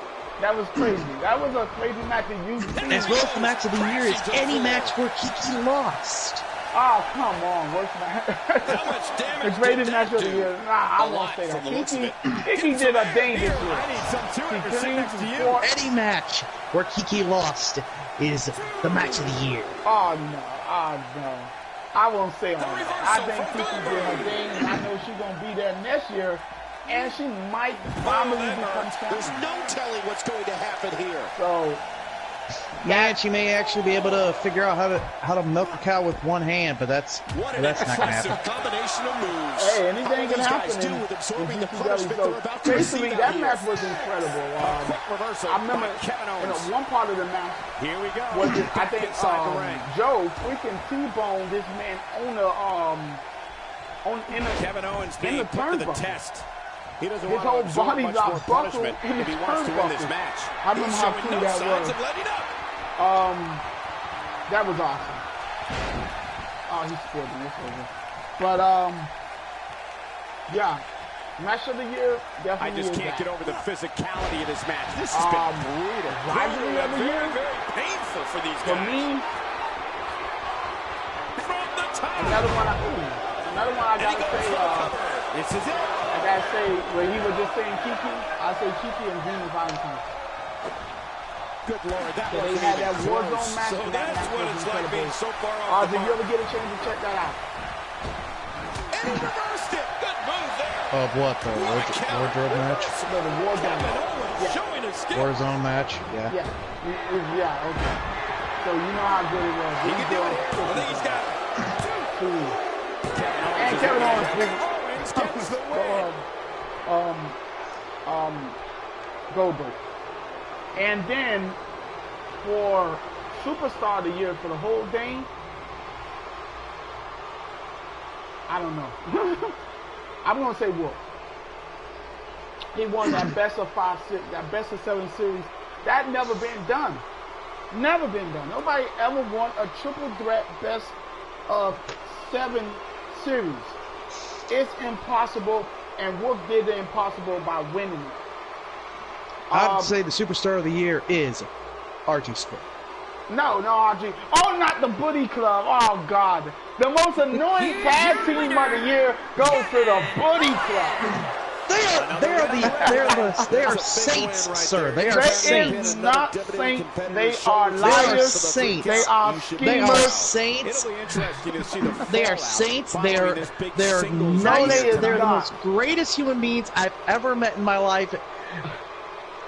That was crazy. That was a crazy match that you've seen. As well as the match of the year is any match where Kiki lost. Oh, come on. Worst match. How much damage the greatest match of the year. Nah, I won't say that. Kiki did a dang this year. I need some too. Sit next to you. Any match where Kiki lost is the match of the year. Oh, no. Oh, no. I won't say all that. I think Kiki did her thing, and I know she's going to be there next year, and she might finally become champion. There's no telling what's going to happen here. So, yeah, and she may actually be able to figure out how to milk a cow with one hand, but that's not going to happen. Combination of moves. Hey, anything can happen in GCW. So basically, that match was incredible. I remember in one part of the match. Here we go. Was it, I think Joe freaking T-boned this man Kevin Owens being put to the test. He doesn't his want whole body got buckled if he wants to win this match. I remember how cool that was. That was awesome. Oh, he scored me. It's over. But yeah, match of the year definitely. I just can't get over the physicality of this match. This has been brutal. Rivalry of the year, very painful for these guys. For me, from the top. Another one I gotta say. This is it. I gotta say, when he was just saying Kiki, I say Kiki and Venus Valentine. Good Lord, that so was they had that Warzone match. So that's what it's like being so far off. Did you ever get a chance to check that out? And he reversed it. Good move there. Of what, the wardrobe match? No, the Warzone match. Showing his skill. Warzone match, yeah. Yeah, okay. So you know how good it was. He can do it. I think he's got two. And Kevin Owens. Goldberg. And then for Superstar of the Year for the whole thing, I don't know. I'm gonna say Wolf. He won that best of 5, that best of 7 series. That never been done. Never been done. Nobody ever won a triple threat best of 7 series. It's impossible, and Wolf did the impossible by winning it. I'd say the Superstar of the Year is RG Split. No, RG. Oh, not the Buddy Club. Oh, God. The most annoying tag team of the year goes to the Buddy Club. They are saints, sir. They are saints. They are not saints. They are liars. They are saints. They are schemers. They are saints. They are saints. They are nice. They're the most greatest human beings I've ever met in my life.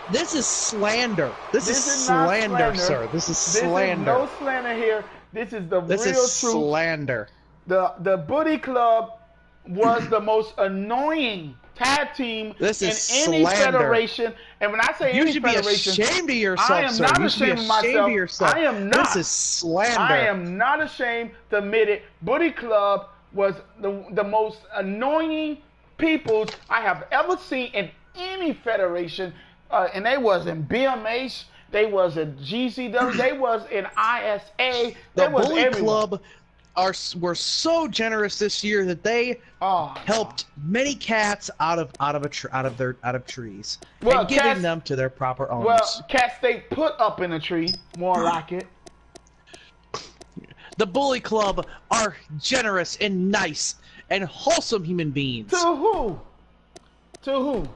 This is slander. This is slander, sir. This is slander. This is no slander here. This is the real truth. This is slander. The Buddy Club was the most annoying tag team in any federation. And when I say any federation, you should be ashamed of yourself, I am not ashamed of myself. I am not. This is slander. I am not ashamed to admit it. Buddy Club was the most annoying people I have ever seen in any federation. And they was in BMH, they was in GCW, they was in ISA. The Bully Club were so generous this year that they helped many cats out of trees and giving them to their proper owners. Well, cats they put up in a tree, more like it. The Bully Club are generous and nice and wholesome human beings. To who? To who?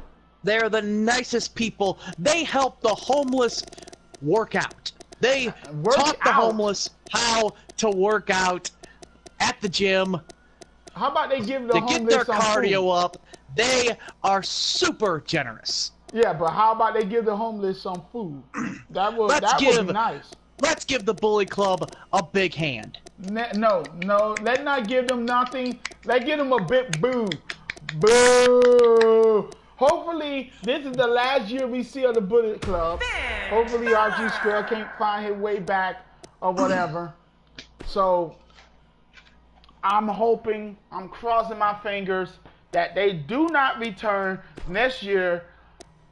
They're the nicest people. They help the homeless work out. They taught the homeless how to work out at the gym. How about they give the homeless to get their cardio up? They are super generous. Yeah, but how about they give the homeless some food? That would be nice. Let's give the Bully Club a big hand. No. Let's not give them nothing. Let's give them a big boo. Boo! Hopefully, this is the last year we see of the Bullet Club. Hopefully, RG Square can't find his way back or whatever. So, I'm hoping, I'm crossing my fingers that they do not return next year.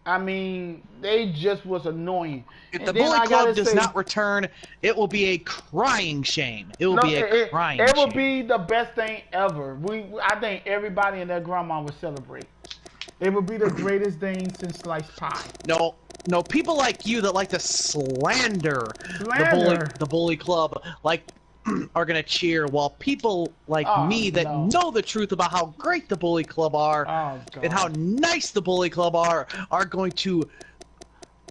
I mean, they just was annoying. If the Bullet Club does not return, it will be a crying shame. It will be a crying shame. It will be the best thing ever. I think everybody and their grandma would celebrate. It would be the greatest thing since sliced pie. No, people like you that like to slander. The Bully Club are gonna cheer, while people like me that know the truth about how great the Bully Club are and how nice the Bully Club are going to.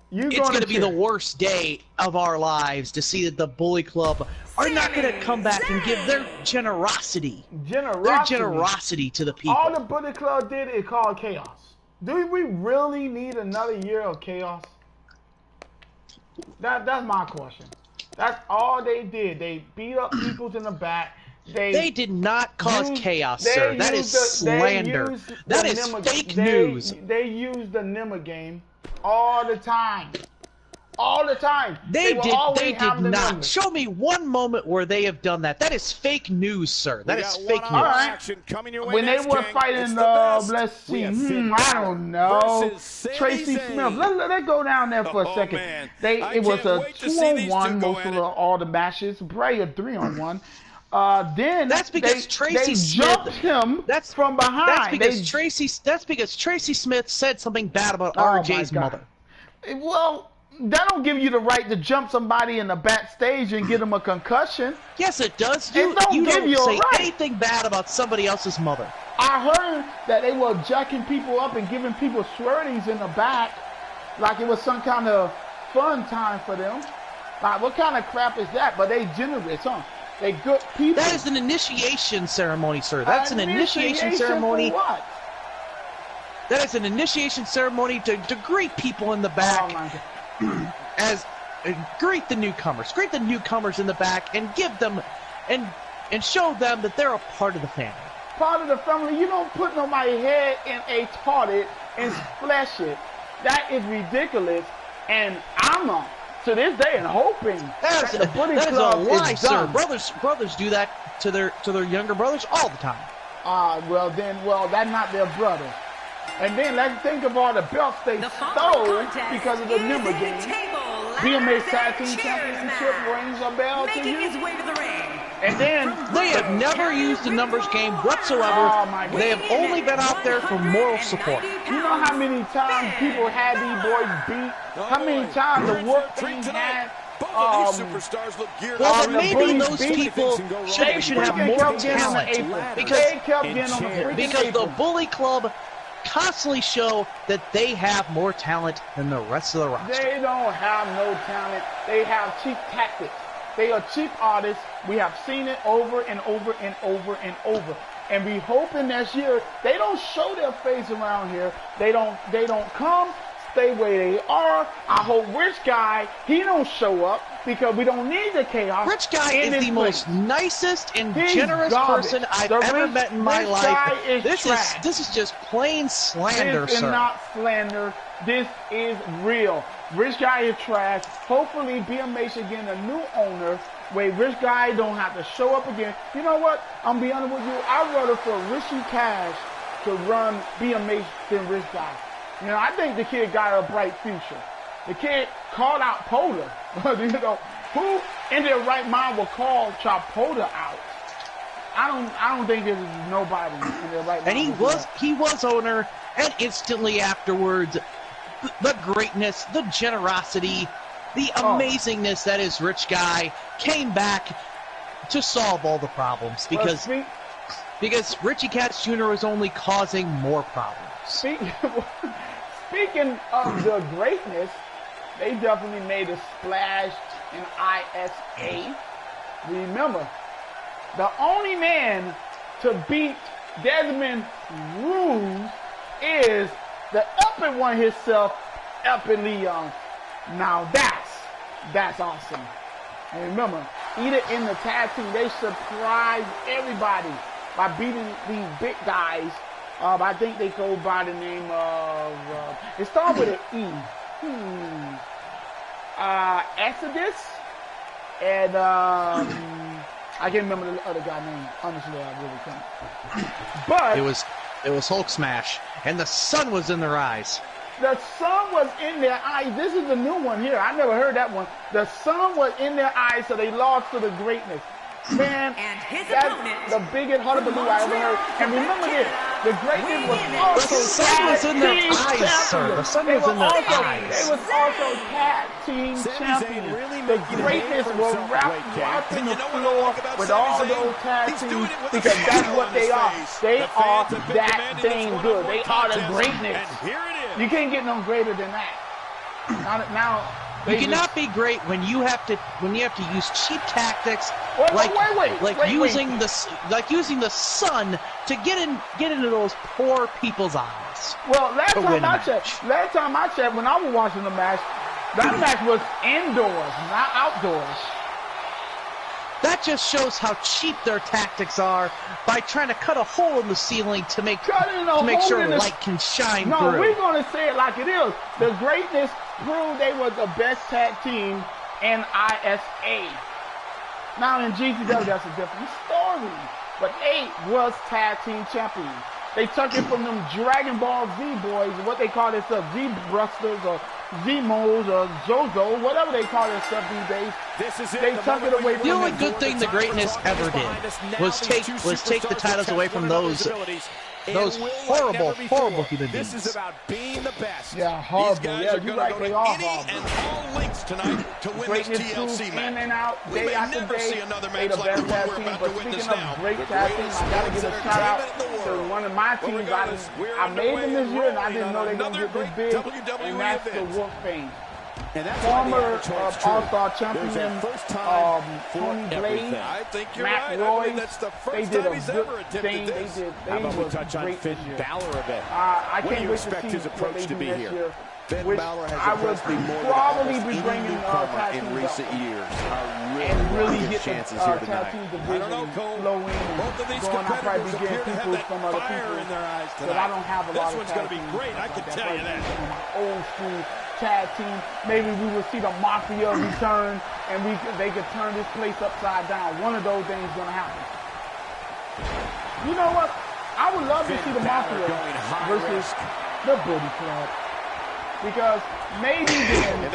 It's gonna be the worst day of our lives to see that the Bully Club are not gonna come back and give their generosity to the people. All the Bully Club did is call chaos. Do we really need another year of chaos? That's my question. That's all they did. They beat up people in the back. They did not cause chaos, sir. That is slander. That is fake news. They used the Nimmer game all the time. All the time. They did not. Show me one moment where they have done that. That is fake news, sir. That is fake news. Action coming your way when they were fighting, let's see, I don't know, Tracy Smith. Let's go down there for a second. It was a 2-on-1 most of all the matches, probably a 3-on-1. Then that's because Tracy jumped him from behind. That's because Tracy Smith said something bad about RJ's mother. Well, that don't give you the right to jump somebody in the backstage and give them a concussion. Yes, it does. You don't say anything bad about somebody else's mother. I heard that they were jacking people up and giving people swirlies in the back, like it was some kind of fun time for them. Like, what kind of crap is that? But they generous, huh? They good people. That is an initiation ceremony, sir. That's an initiation ceremony. For what? That is an initiation ceremony to greet people in the back. Oh my God. Greet the newcomers in the back and give them and show them that they're a part of the family. Part of the family. You don't put nobody's head in a toilet and splash it. That is ridiculous. And I'm to this day and hoping that is a lie, sir. Brothers do that to their younger brothers all the time. Well, that's not their brother. And then let's think of all the belts they stole because of the Nimmer game. BMA Tag Team Championship rings a bell to you. And then they have never used the numbers game whatsoever. They have only been out there for moral support. You know how many times people had these boys beat? How many times the work team had? Both of these superstars look geared up. Well, then maybe those people should have more talent because the Bully Club constantly show that they have more talent than the rest of the roster. They don't have no talent. They have cheap tactics. They are cheap artists. We have seen it over and over and over and over. And we hoping next year they don't show their face around here. They don't come. Stay where they are. I hope Rich Guy, he don't show up because we don't need the chaos. Rich Guy is the most nicest and generous person I've ever met in my life. This is just plain slander, sir. This is not slander. This is real. Rich Guy is trash. Hopefully BMA should get a new owner where Rich Guy don't have to show up again. You know what? I'm be honest with you. I'd rather for Richie Cash to run BMA than Rich Guy. You know, I think the kid got a bright future. The kid called out Poda. You know, who in their right mind will call Chapota out? I don't think there's nobody in their right mind. And he was owner, and instantly afterwards, the greatness, the generosity, the amazingness that is Rich Guy came back to solve all the problems because Richie Katz Jr. was only causing more problems. Speaking of the greatness, they definitely made a splash in ISA. Remember, the only man to beat Desmond Rules is the Epic one himself, Epic Leon. Now that's awesome. And remember, either in the tag team, they surprised everybody by beating these big guys I think they go by the name of, it starts with an E. Exodus, and I can't remember the other guy's name. Honestly, I really can't. But it was Hulk Smash, and the sun was in their eyes. The sun was in their eyes. This is the new one here. I never heard that one. The sun was in their eyes, so they lost to the greatness. Man, that's the biggest hullabaloo I ever heard. And remember this, the greatness was also the sun was in their eyes, sir. The sun was in their eyes. They was also tag team champions. The greatness was wrapping the floor with all those tag teams because that's what they are. They are that dang good. They are the greatness. You can't get no greater than that. Now you cannot be great when you have to use cheap tactics using the sun to get into those poor people's eyes. Well, last time I checked, when I was watching the match, that match was indoors, not outdoors. That just shows how cheap their tactics are by trying to cut a hole in the ceiling to make sure light can shine through. No, we're going to say it like it is. The greatness proved they were the best tag team in ISA. Now in GCW, that's a different story. But they was tag team champions. They took it from them Dragon Ball Z boys, what they call themselves, Z-Brusters or Z-Mos or Zozo, whatever they call themselves these days. They took it away from the only good thing the greatness ever did was take the titles away from those horrible human beings. This is about being the best. Yeah, horrible. Yeah, you're right. They are horrible. And all links tonight to win this TLC match. In and out, we may never see another match like the one we're about to witness now. Great tag team, I gotta give a shout out to one of my teams. I made them this year, and I didn't know they were gonna get this big. And that's the Wolf Fame. Former All-Star champion Tony Blade, Matt Royce, they did a good thing. They was great this year. I can't wait to see what they do this year. Which I would probably be bringing tag teams in recent years. And really get the tag team division low in and going. I'll probably be getting people from other people because I don't have a lot of tag teams. Great, I can tell you that. Old school tag team. Maybe we will see the Mafia return and they could turn this place upside down. One of those things is going to happen. You know what? I would love to see the Mafia versus the Bully Club. Because maybe then,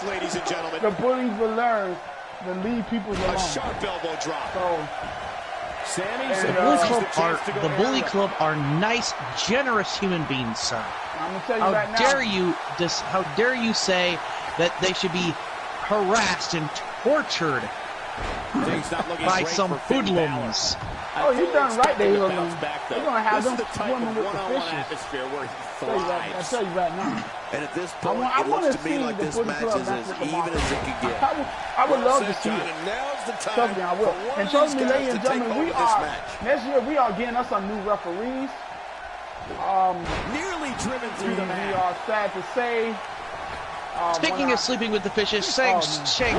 ladies and gentlemen, the bullies will learn to leave people alone. A sharp elbow drop. So, the Bully Club are nice, generous human beings, sir. I'm gonna tell you right now. How dare you say that they should be harassed and tortured by some hoodlums? Oh, you done right, they hoodlums. They're gonna have them swimming with the fishes. I'll tell you right now. And at this point, it looks to me like this match is as even as it could get. I would love to see it. Trust me, I will. And trust me, ladies and gentlemen, next year we are getting us some new referees. Nearly driven through the mat. We are sad to say. Speaking of sleeping with the fishes, Shang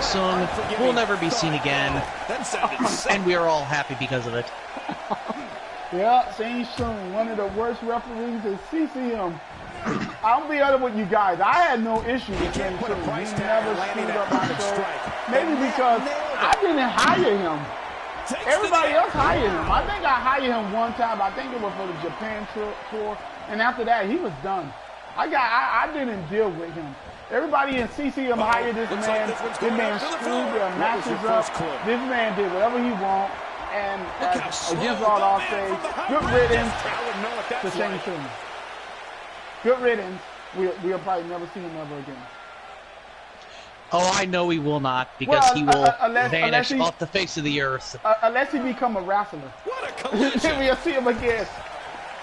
Tsung will never be seen again. And we are all happy because of it. Yeah, Shang Tsung, one of the worst referees at CCM. I'll be honest with you guys. I had no issue with Shang Tsung. He never screwed up my show. Maybe because I didn't hire him. Everybody else hired him. I think I hired him one time. I think it was for the Japan tour. And after that, he was done. I didn't deal with him. Everybody in CCM hired this man. This man screwed their matches up. This man did whatever he wanted. And against all I'll say, good riddance to Shang Tsung. Good riddance. We'll probably never see him ever again. Oh, I know he will not, because he will vanish off the face of the earth. Unless he become a wrestler. What a collision. We'll see him again.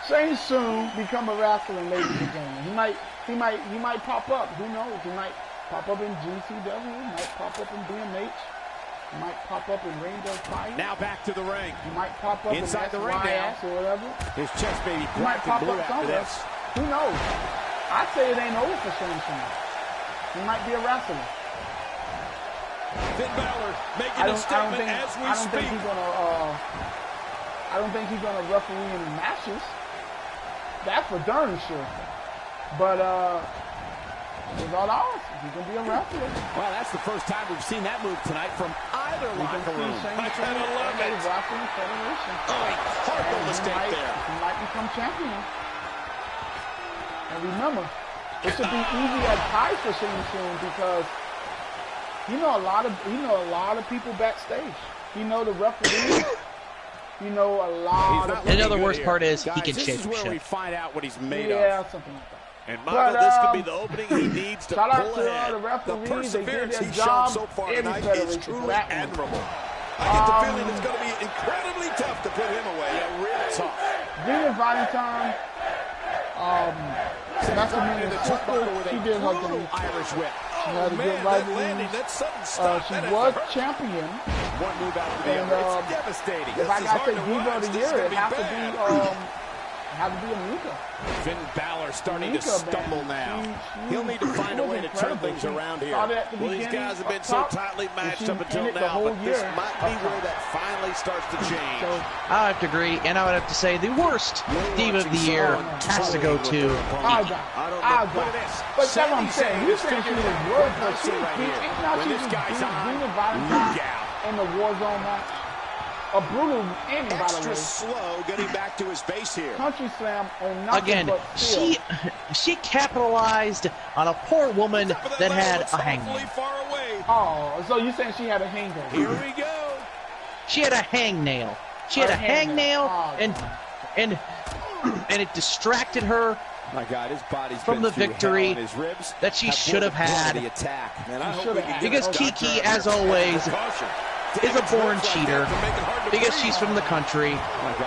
Shang Tsung become a wrestler, ladies and gentlemen. He might pop up. Who knows? He might pop up in GCW. He might pop up in BMH. He might pop up in Rainbow Fire. Now back to the ring. He might pop up inside in the ring now. Or whatever. His chest may be he might pop blue up after somewhere. this. Who knows? I say it ain't over for Shang Tsung. He might be a wrestler. Finn Balor making a statement as we speak. I don't think he's gonna I don't think he's gonna referee any matches. That's for darn sure. But with all odds, he can be a wrestler. Well, that's the first time we've seen that move tonight from either locker room. I kind of love it. Hard mistake there. He might become champion. And remember, it should be easy as pie for Shane soon because he know a lot of people backstage. He know the referees. You know a lot of. And the other worst part is guys, he can shape This is where we find out what he's made of. Yeah, something like that. And Michael, this could be the opening he needs to shout pull out to ahead. The referees, perseverance they did he's their shown job. so far Every tonight is truly federation admirable. I get the feeling it's going to be incredibly tough to put him away. Yeah, real tough. Venus Valentine, that's the name of the sister. She did her thing. Irish whip. She had a good right lead. She was champion. One move after the other. It's devastating. If I got to Diva of the Year, it has to be Anika. Finn Balor starting to stumble now. He'll need to find a way to turn things around here. Well, these guys have been so tightly matched up until now, but this might be where that finally starts to change. I have to agree, and I would have to say the worst Diva of the Year has to go to. But that's what I'm saying. You think she was worth her shit. When this guy's on, in the Warzone match. A brutal ending, by the way. Extra slow getting back to his base here. Country slam on nothing Again, but steel. she capitalized on a poor woman that had a hangnail. Oh, so you saying she had a hangnail? Here we go. She had a hangnail. She had a hangnail, and it distracted her my God, his body's from the victory his ribs that she should have had. Because Kiki, as always, is a born cheater because she's from the country,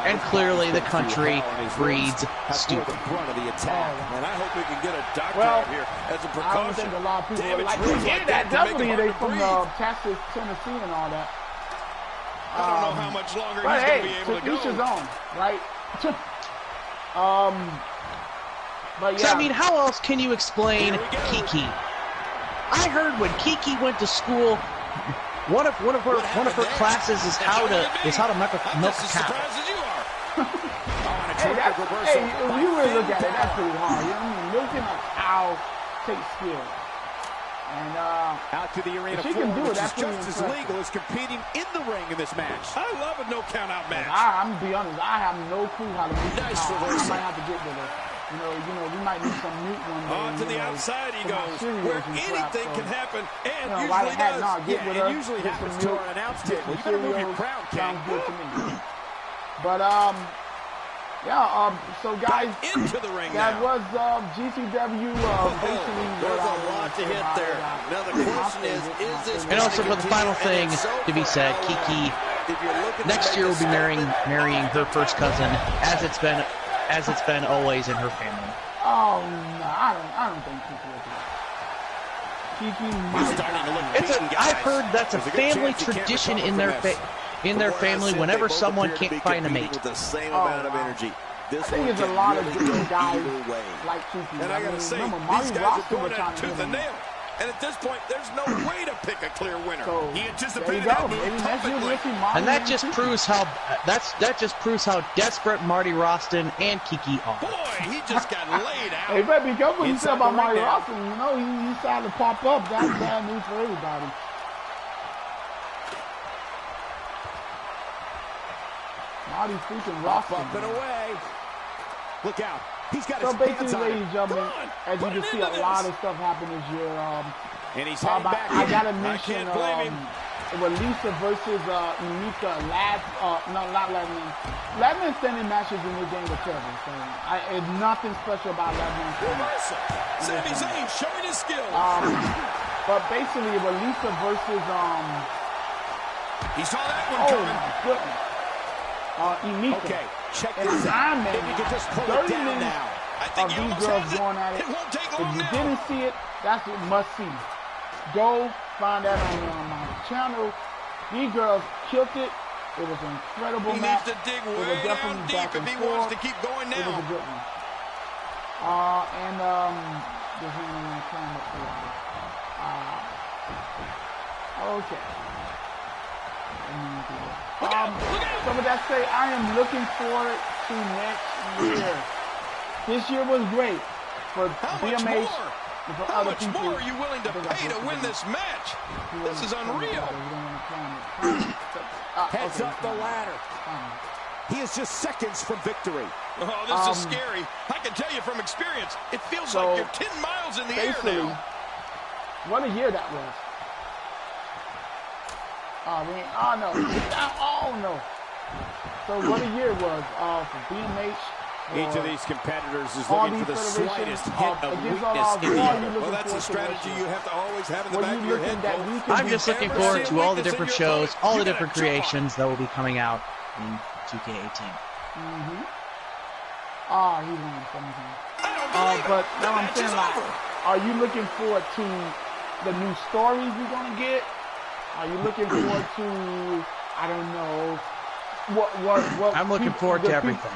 and clearly the country breeds stupid. And I hope we can get a doctor out here as a precaution. I don't think a lot of people would like to hear that. Definitely, they from Texas, Tennessee, and all that. I don't know how much longer he's going to be able to go. Each his own, right? But So, yeah. I mean, how else can you explain Kiki? I heard when Kiki went to school, one of her classes is how to milk a cow. Hey, if you really look at it, that's pretty hard. You know what I mean? Milking a cow takes skill. And out to the arena she floor, can do it. which That's is just as impressive. legal as competing in the ring in this match. I love a no count out match. I'm gonna be honest, I have no clue how to milk a Nice cow. I reversal. might have to get with her. You know, we might need some mute one day. On to the outside he goes, where anything can happen, and usually does. It usually happens to our announce table. You better move your crown, King. Sounds good to me. But so guys, into the ring that now. was GCW basically. There's a lot to hit there. Now the question is this? And also for the final thing to be said, Kiki next year will be marrying her first cousin, as it's been always in her family. Oh no, I don't think Kiki will do that. Kiki might. I've heard that's a family tradition in their family. Whenever someone can't find a mate. With the same amount of energy. I think there's a lot of good guys like Kiki. And I gotta say, remember, these guys are going at it tooth and nail. And at this point, there's no way to pick a clear winner. So, he anticipated there you go. that move Maybe next year perfectly. we'll see Marty And that just proves how desperate Marty Roston and Kiki are. Boy, he just got laid out. Hey, you better be careful what you say about Marty now. Roston. You know, he started to pop up. That's bad news for everybody. Marty freaking Roston. Up and away. Look out. He's got So his hands basically, on ladies and it. gentlemen, as you can see, a lot of stuff happened this year. And he's heading back I in. gotta mention can't blame him. Lisa versus Unika. Not Ladman. Ladman standing matches in this game were terrible. So it's nothing special about Ladman. Reversal. Sami Zayn showing his skills. But basically, Lisa versus He saw that one oh coming. my goodness. Unika. Okay, check And this out. Iron Man. If you could just pull 30 it down minutes now. I think of he these almost girls has it. going at it. It won't take If long you now. didn't see it, that's a must see. Go find that on my channel. These girls killed it. It was an incredible He match. needs to dig It was way definitely down deep back if and he wants to forth. keep going It was a now. good one. There's one climb up for that. Okay. Some of that say I am looking forward to next year. This year was great for BMH and for other people. How much more are you willing to pay to win this match? This is unreal. Heads up the ladder. He is just seconds from victory. Oh, this is scary. I can tell you from experience, it feels like you're 10 miles in the air now. What a year that was. Oh no. So what a year it was for BMH. Each of these competitors is looking for the slightest hint of weakness in the other. Well, that's a strategy you have to always have in the back of your head. I'm just looking forward to all the different shows, all the different creations that will be coming out in 2K18. He won something. But now I'm saying, like, are you looking forward to the new stories you're gonna get? Are you looking forward to, I don't know, what? I'm looking forward to everything.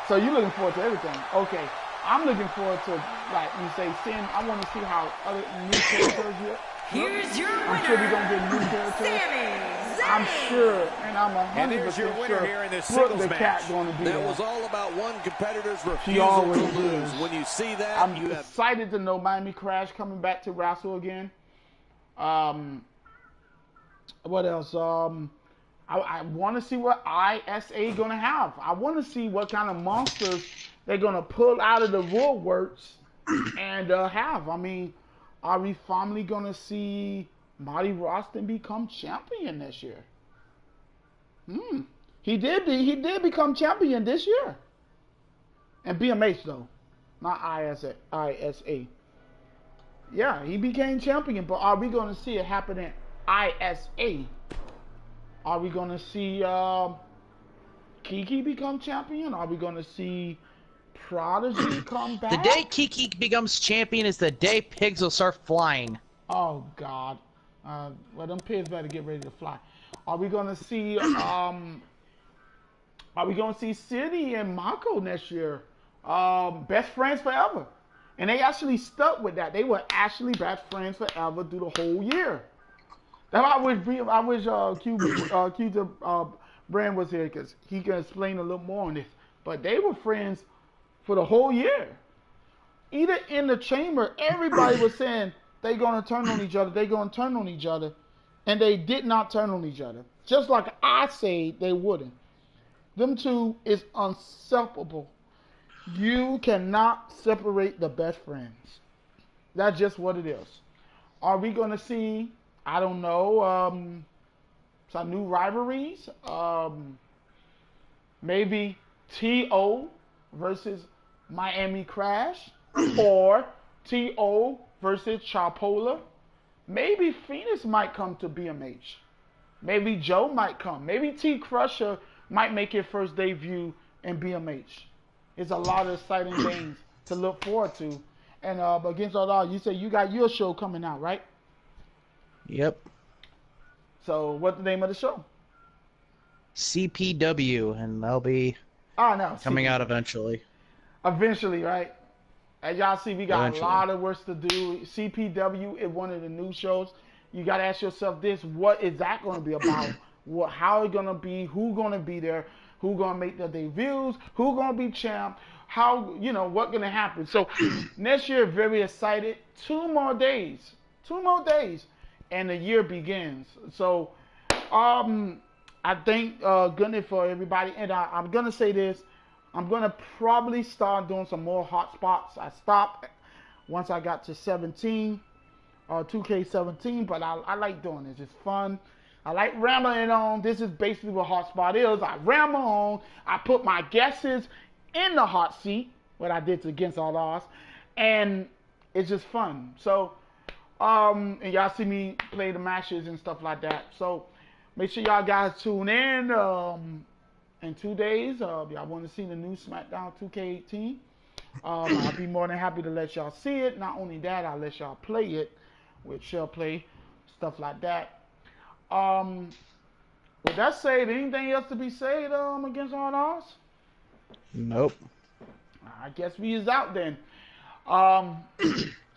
So you're looking forward to everything. Okay. I'm looking forward to, like you say, I want to see how other new characters get. Here's your winner. I'm sure we're going to get new characters. I'm sure, and I'm 100% sure here in this Brooke the Cat going to be there. That was all about one competitor's refusal She always to lose. is. When you see that, I'm excited to know Miami Crash coming back to wrestle again. What else? I want to see what ISA going to have. I want to see what kind of monsters they're going to pull out of the woodworks and have. I mean, are we finally going to see Marty Roston become champion this year? He did become champion this year. And BMH though, not ISA. Yeah, he became champion, but are we going to see it happen in ISA? Are we going to see Kiki become champion? Are we going to see Prodigy come back? The day Kiki becomes champion is the day pigs will start flying. Oh God. Well, them pigs better get ready to fly. Are we going to see City and Mako next year? Best friends forever. And they actually stuck with that. They were actually best friends forever through the whole year. That's why I wish Q Brand was here, because he can explain a little more on this. But they were friends for the whole year. Either in the chamber, everybody was saying they're going to turn on each other. They're going to turn on each other. And they did not turn on each other. Just like I said they wouldn't. Them two is inseparable. You cannot separate the best friends. That's just what it is. Are we going to see, I don't know, some new rivalries? Maybe T.O. versus Miami Crash, or T.O. versus Chapola. Maybe Phoenix might come to BMH. Maybe Joe might come. Maybe T. Crusher might make his first debut in BMH. It's a lot of exciting things to look forward to. And against all odds, you say you got your show coming out, right? Yep. So what's the name of the show? CPW, and they'll be coming out eventually. Eventually, right? As y'all see, we got a lot of work to do. CPW is one of the new shows. You got to ask yourself this: what is that going to be about? How it's going to be? Who's going to be there? Who's going to make their debuts? Who's going to be champ? How, what's going to happen? So next year, very excited. 2 more days, and the year begins. So I thank goodness for everybody. And I'm going to say this. I'm going to probably start doing some more hotspots. I stopped once I got to 17, 2K17, but I like doing this. It's fun. I like rambling on. This is basically what hotspot is. I ramble on. I put my guesses in the hot seat, what I did to Against All Odds, and it's just fun. So, and y'all see me play the matches and stuff like that. So, make sure y'all guys tune in. In 2 days, y'all want to see the new SmackDown 2K18. I'll be more than happy to let y'all see it. Not only that, I'll let y'all play it with Shell Play, stuff like that. With that said, anything else to be said Against All Odds? Nope. I guess we is out then.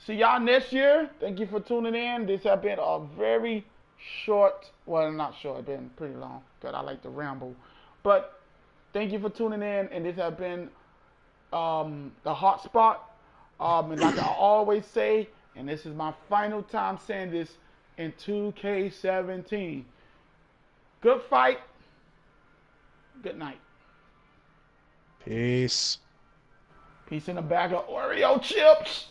See y'all next year. Thank you for tuning in. This has been a very short. Well, not short. It's been pretty long because I like to ramble. But thank you for tuning in, and this has been the hot spot. And like I always say, and this is my final time saying this in 2K17. Good fight. Good night. Peace. Peace in a bag of Oreo chips.